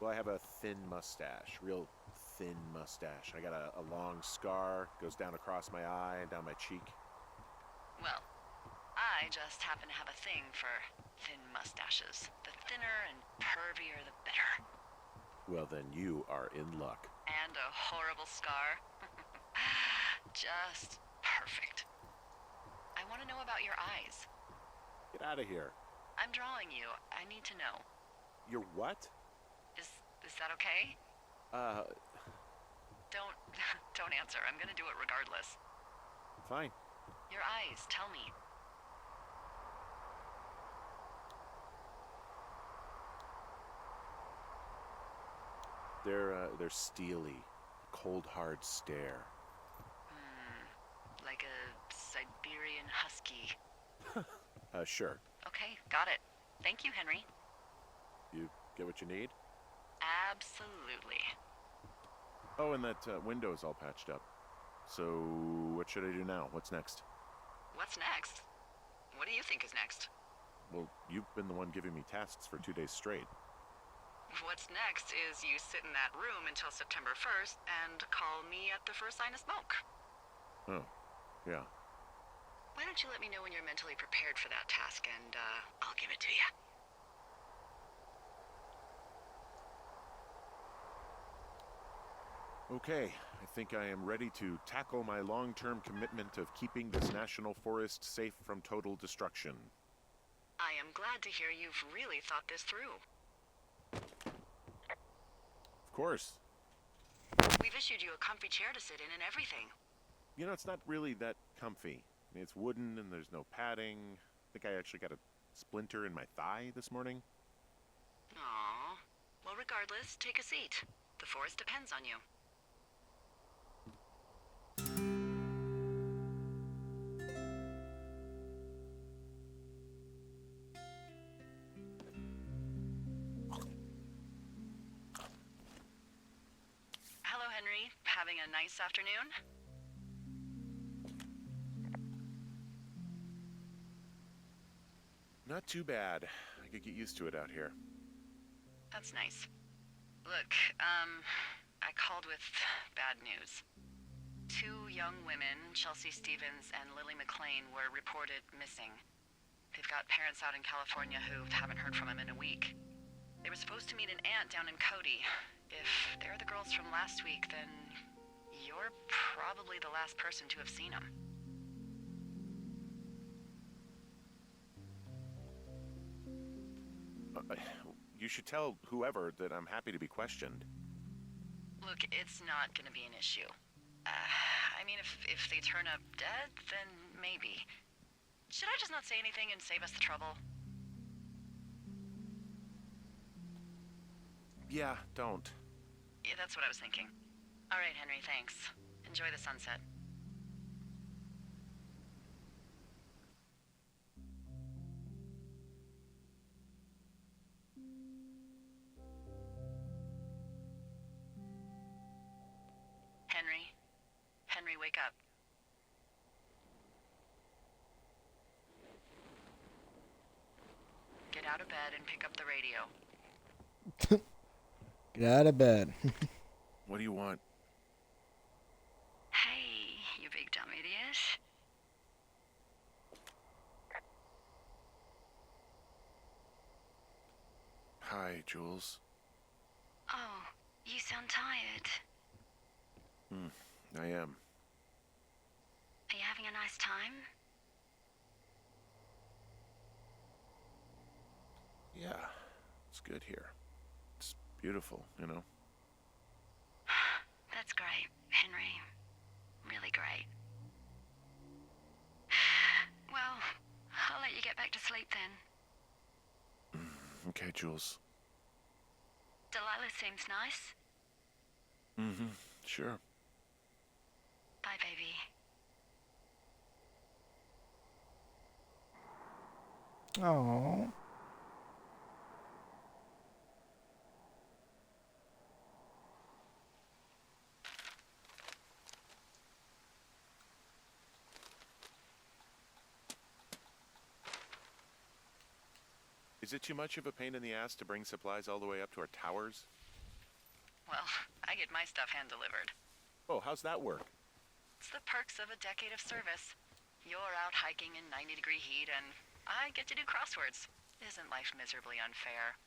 Well, I have a thin mustache, real thin mustache. I got a long scar, goes down across my eye and down my cheek. Well, I just happen to have a thing for thin mustaches. The thinner and pervier, the better. Well, then you are in luck. And a horrible scar. Just perfect. I want to know about your eyes. Get out of here. I'm drawing you. I need to know. You're what? Is that okay? Don't answer. I'm gonna do it regardless. Fine. Your eyes, tell me. They're steely, cold hard stare. Like a Siberian husky. Sure. Okay, got it. Thank you, Henry. You get what you need? Absolutely. Oh, and that window's all patched up. So, what should I do now? What's next? What's next? What do you think is next? Well, you've been the one giving me tasks for 2 days straight. What's next is you sit in that room until September 1st and call me at the first sign of smoke. Oh, yeah. Why don't you let me know when you're mentally prepared for that task and I'll give it to you. Okay, I think I am ready to tackle my long-term commitment of keeping this national forest safe from total destruction. I am glad to hear you've really thought this through. Of course. We've issued you a comfy chair to sit in and everything. You know, it's not really that comfy. I mean, it's wooden and there's no padding. I think I actually got a splinter in my thigh this morning. Aww. Well, regardless, take a seat. The forest depends on you. Hello, Henry. Having a nice afternoon? Not too bad. I could get used to it out here. That's nice. Look, I called with bad news. 2 young women, Chelsea Stevens and Lily McLean, were reported missing. They've got parents out in California who haven't heard from them in a week. They were supposed to meet an aunt down in Cody. If they're the girls from last week, then you're probably the last person to have seen them. You should tell whoever that I'm happy to be questioned. Look, it's not gonna be an issue. I mean, if they turn up dead, then maybe. Should I just not say anything and save us the trouble? Yeah, don't. Yeah, that's what I was thinking. All right, Henry, thanks. Enjoy the sunset. Henry? Henry, wake up. Get out of bed and pick up the radio. Get out of bed. What do you want? Hey, you big dumb idiot. Hi, Jules. Oh, you sound tired. I am. Are you having a nice time? Yeah, it's good here. It's beautiful, you know? That's great, Henry. Really great. Well, I'll let you get back to sleep then. Okay, Jules. Delilah seems nice. Sure. Bye, baby. Oh. Is it too much of a pain in the ass to bring supplies all the way up to our towers? Well, I get my stuff hand-delivered. Oh, how's that work? It's the perks of a decade of service. You're out hiking in 90-degree heat, and I get to do crosswords. Isn't life miserably unfair?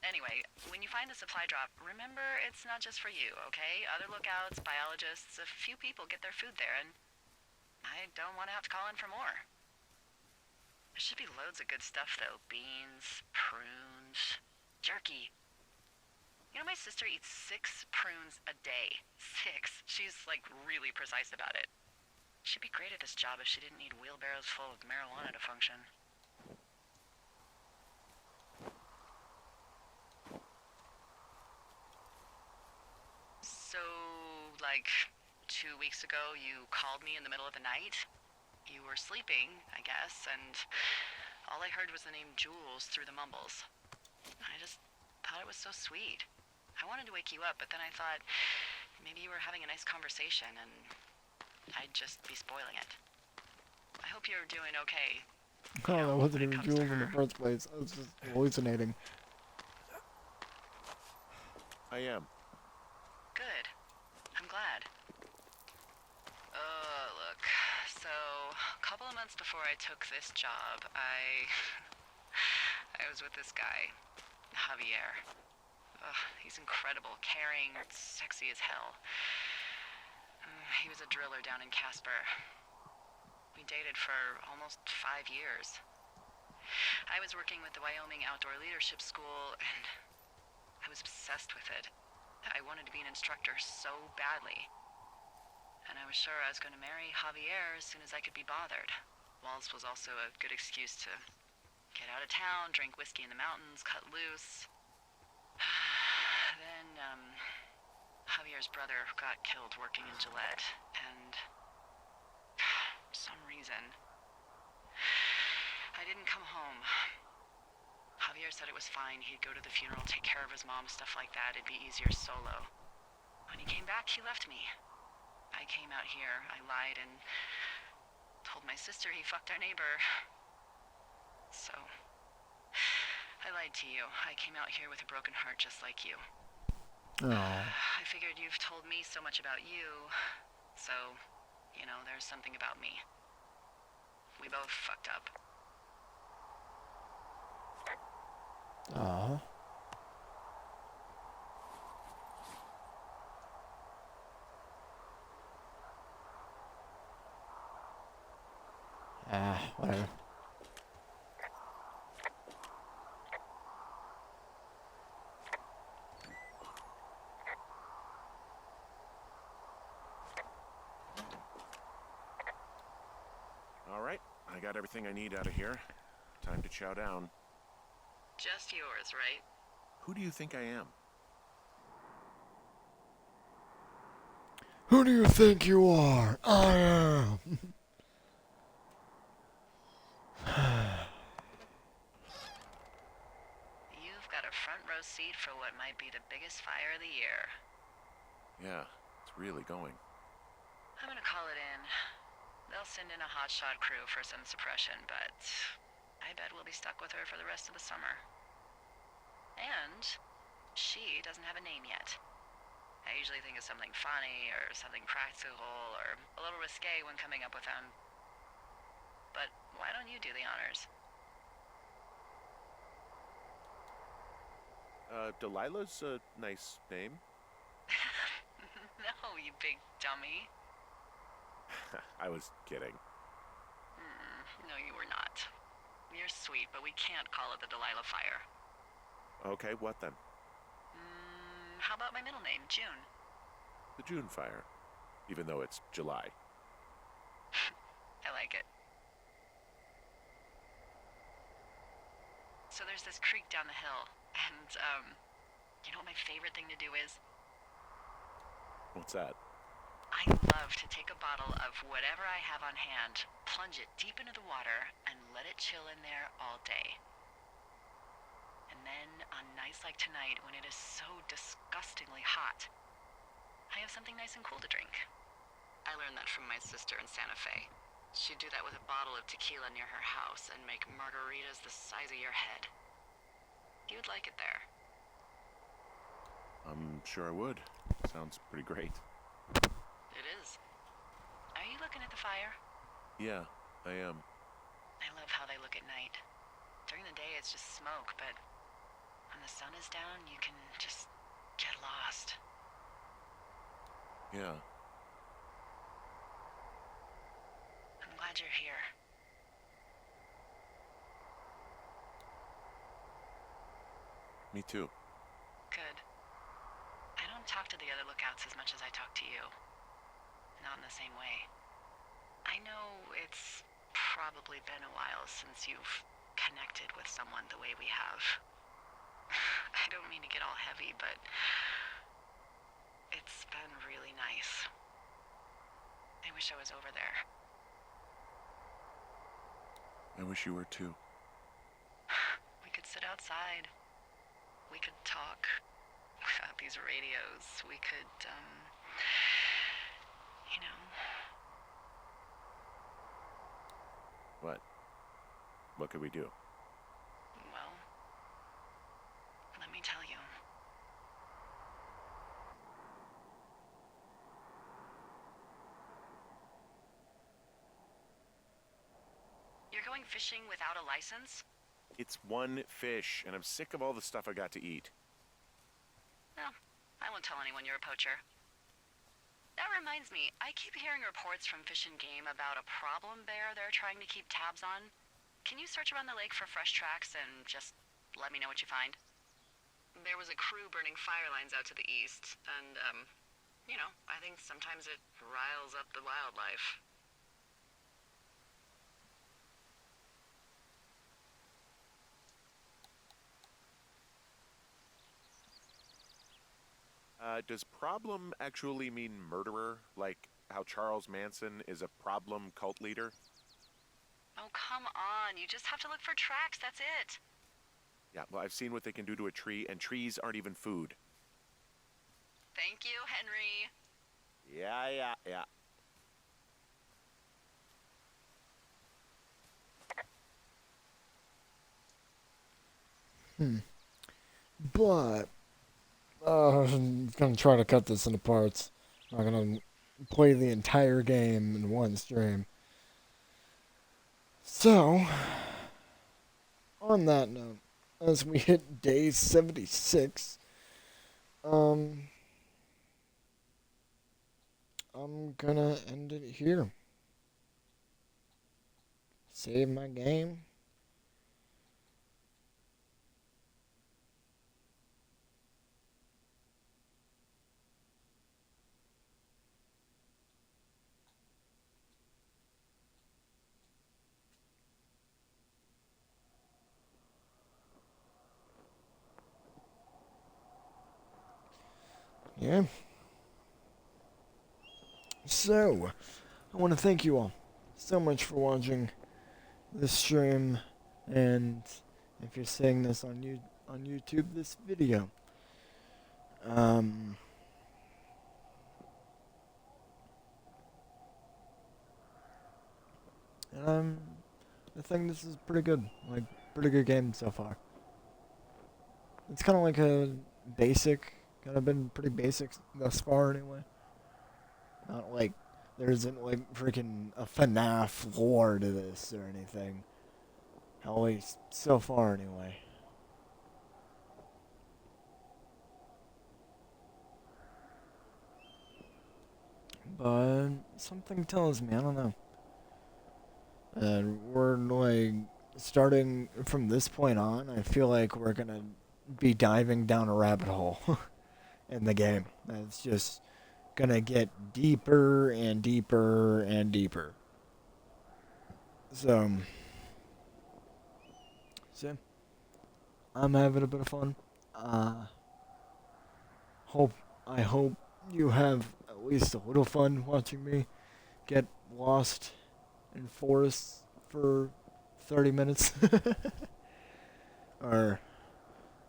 Anyway, when you find a supply drop, remember it's not just for you, okay? Other lookouts, biologists, a few people get their food there, and I don't want to have to call in for more. There should be loads of good stuff, though. Beans, prunes, jerky. You know, my sister eats 6 prunes a day. 6. She's, like, really precise about it. She'd be great at this job if she didn't need wheelbarrows full of marijuana to function. So, like, 2 weeks ago, you called me in the middle of the night? You were sleeping, I guess, and all I heard was the name Jules through the mumbles. I just thought it was so sweet. I wanted to wake you up, but then I thought maybe you were having a nice conversation and I'd just be spoiling it. I hope you're doing okay. Oh, that wasn't when it even comes to Jules in the her. first place. I was just hallucinating. I am. Good. I'm glad. Look. So, a couple of months before I took this job, I was with this guy, Javier. He's incredible, caring, sexy as hell. He was a driller down in Casper. We dated for almost 5 years. I was working with the Wyoming Outdoor Leadership School, and I was obsessed with it. I wanted to be an instructor so badly. And I was sure I was going to marry Javier as soon as I could be bothered. Walls was also a good excuse to get out of town, drink whiskey in the mountains, cut loose. Then, Javier's brother got killed working in Gillette, and for some reason, I didn't come home. Javier said it was fine. He'd go to the funeral, take care of his mom, stuff like that. It'd be easier solo. When he came back, he left me. I came out here, I lied, and told my sister he fucked our neighbor. So, I lied to you. I came out here with a broken heart just like you. Oh. I figured you've told me so much about you, so, you know, there's something about me. We both fucked up. Aw. Whatever. All right, I got everything I need out of here. Time to chow down. Just yours, right? Who do you think I am? Who do you think you are? I am. You've got a front row seat for what might be the biggest fire of the year. Yeah, it's really going. I'm gonna call it in. They'll send in a hotshot crew for some suppression, but I bet we'll be stuck with her for the rest of the summer. And she doesn't have a name yet. I usually think of something funny or something practical or a little risque when coming up with them. But why don't you do the honors? Delilah's a nice name. No, you big dummy. I was kidding. No, you were not. You're sweet, but we can't call it the Delilah Fire. Okay, what then? How about my middle name, June? The June Fire. Even though it's July. I like it. So there's this creek down the hill, and, you know what my favorite thing to do is? What's that? I love to take a bottle of whatever I have on hand, plunge it deep into the water, and let it chill in there all day. And then, on nights like tonight, when it is so disgustingly hot, I have something nice and cool to drink. I learned that from my sister in Santa Fe. She'd do that with a bottle of tequila near her house and make margaritas the size of your head. You'd like it there. I'm sure I would. Sounds pretty great. It is. Are you looking at the fire? Yeah, I am. I love how they look at night. During the day, it's just smoke, but when the sun is down, you can just get lost. Yeah. I'm glad you're here. Me too. Good. I don't talk to the other lookouts as much as I talk to you. Not in the same way. I know it's probably been a while since you've connected with someone the way we have. I don't mean to get all heavy, but it's been really nice. I wish I was over there. I wish you were too. We could sit outside. We could talk without these radios. We could, you know. What? What could we do? Well, let me tell you. You're going fishing without a license? It's one fish, and I'm sick of all the stuff I got to eat. No, I won't tell anyone you're a poacher. That reminds me, I keep hearing reports from Fish and Game about a problem bear they're trying to keep tabs on. Can you search around the lake for fresh tracks and just let me know what you find? There was a crew burning fire lines out to the east, and, you know, I think sometimes it riles up the wildlife. Does problem actually mean murderer? Like how Charles Manson is a problem cult leader? Oh, come on. You just have to look for tracks, that's it. Yeah, well, I've seen what they can do to a tree, and trees aren't even food. Thank you, Henry. Yeah. But I'm gonna try to cut this into parts. I'm not gonna play the entire game in one stream. So, on that note, as we hit day 76, I'm gonna end it here. Save my game. Yeah. So, I want to thank you all so much for watching this stream, and if you're seeing this on YouTube, this video. And I think this is pretty good, like pretty good game so far. It's kind of like a basic, kind of been pretty basic thus far anyway. Not like there isn't like freaking a FNAF lore to this or anything. At least so far anyway. but something tells me, I don't know. And we're like, starting from this point on, I feel like we're gonna be diving down a rabbit hole in the game. It's just gonna get deeper and deeper and deeper. So I'm having a bit of fun. Uh, hope I hope you have at least a little fun watching me get lost in forests for 30 minutes. Or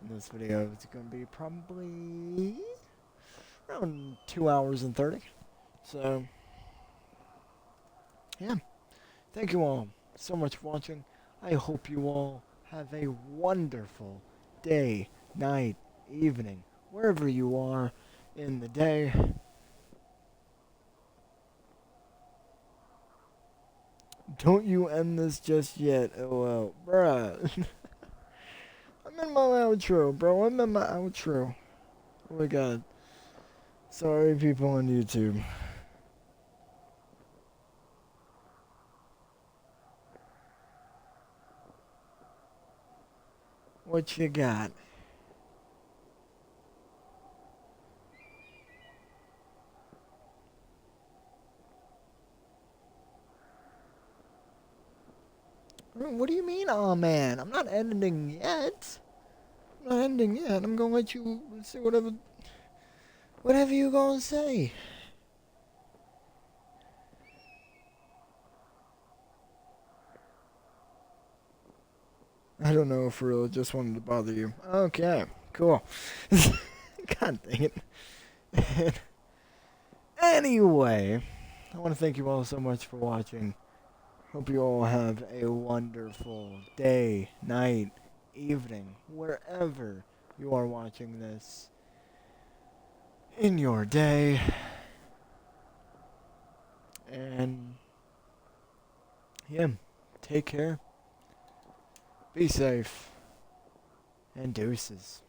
in this video, it's gonna be probably around 2 hours and 30. So yeah, thank you all so much for watching. I hope you all have a wonderful day, night, evening, wherever you are in the day. Don't you end this just yet, LOL. Bruh. I'm in my outro, bro. I'm in my outro. Oh my god. Sorry, people on YouTube. What you got? What do you mean, oh man? I'm not ending yet. I'm not ending yet. I'm gonna let you say whatever you gonna say. I don't know for real. Just wanted to bother you. Okay, cool. God dang it. Anyway, I want to thank you all so much for watching. Hope you all have a wonderful day, night, evening, wherever you are watching this in your day. And yeah, take care, be safe, and deuces.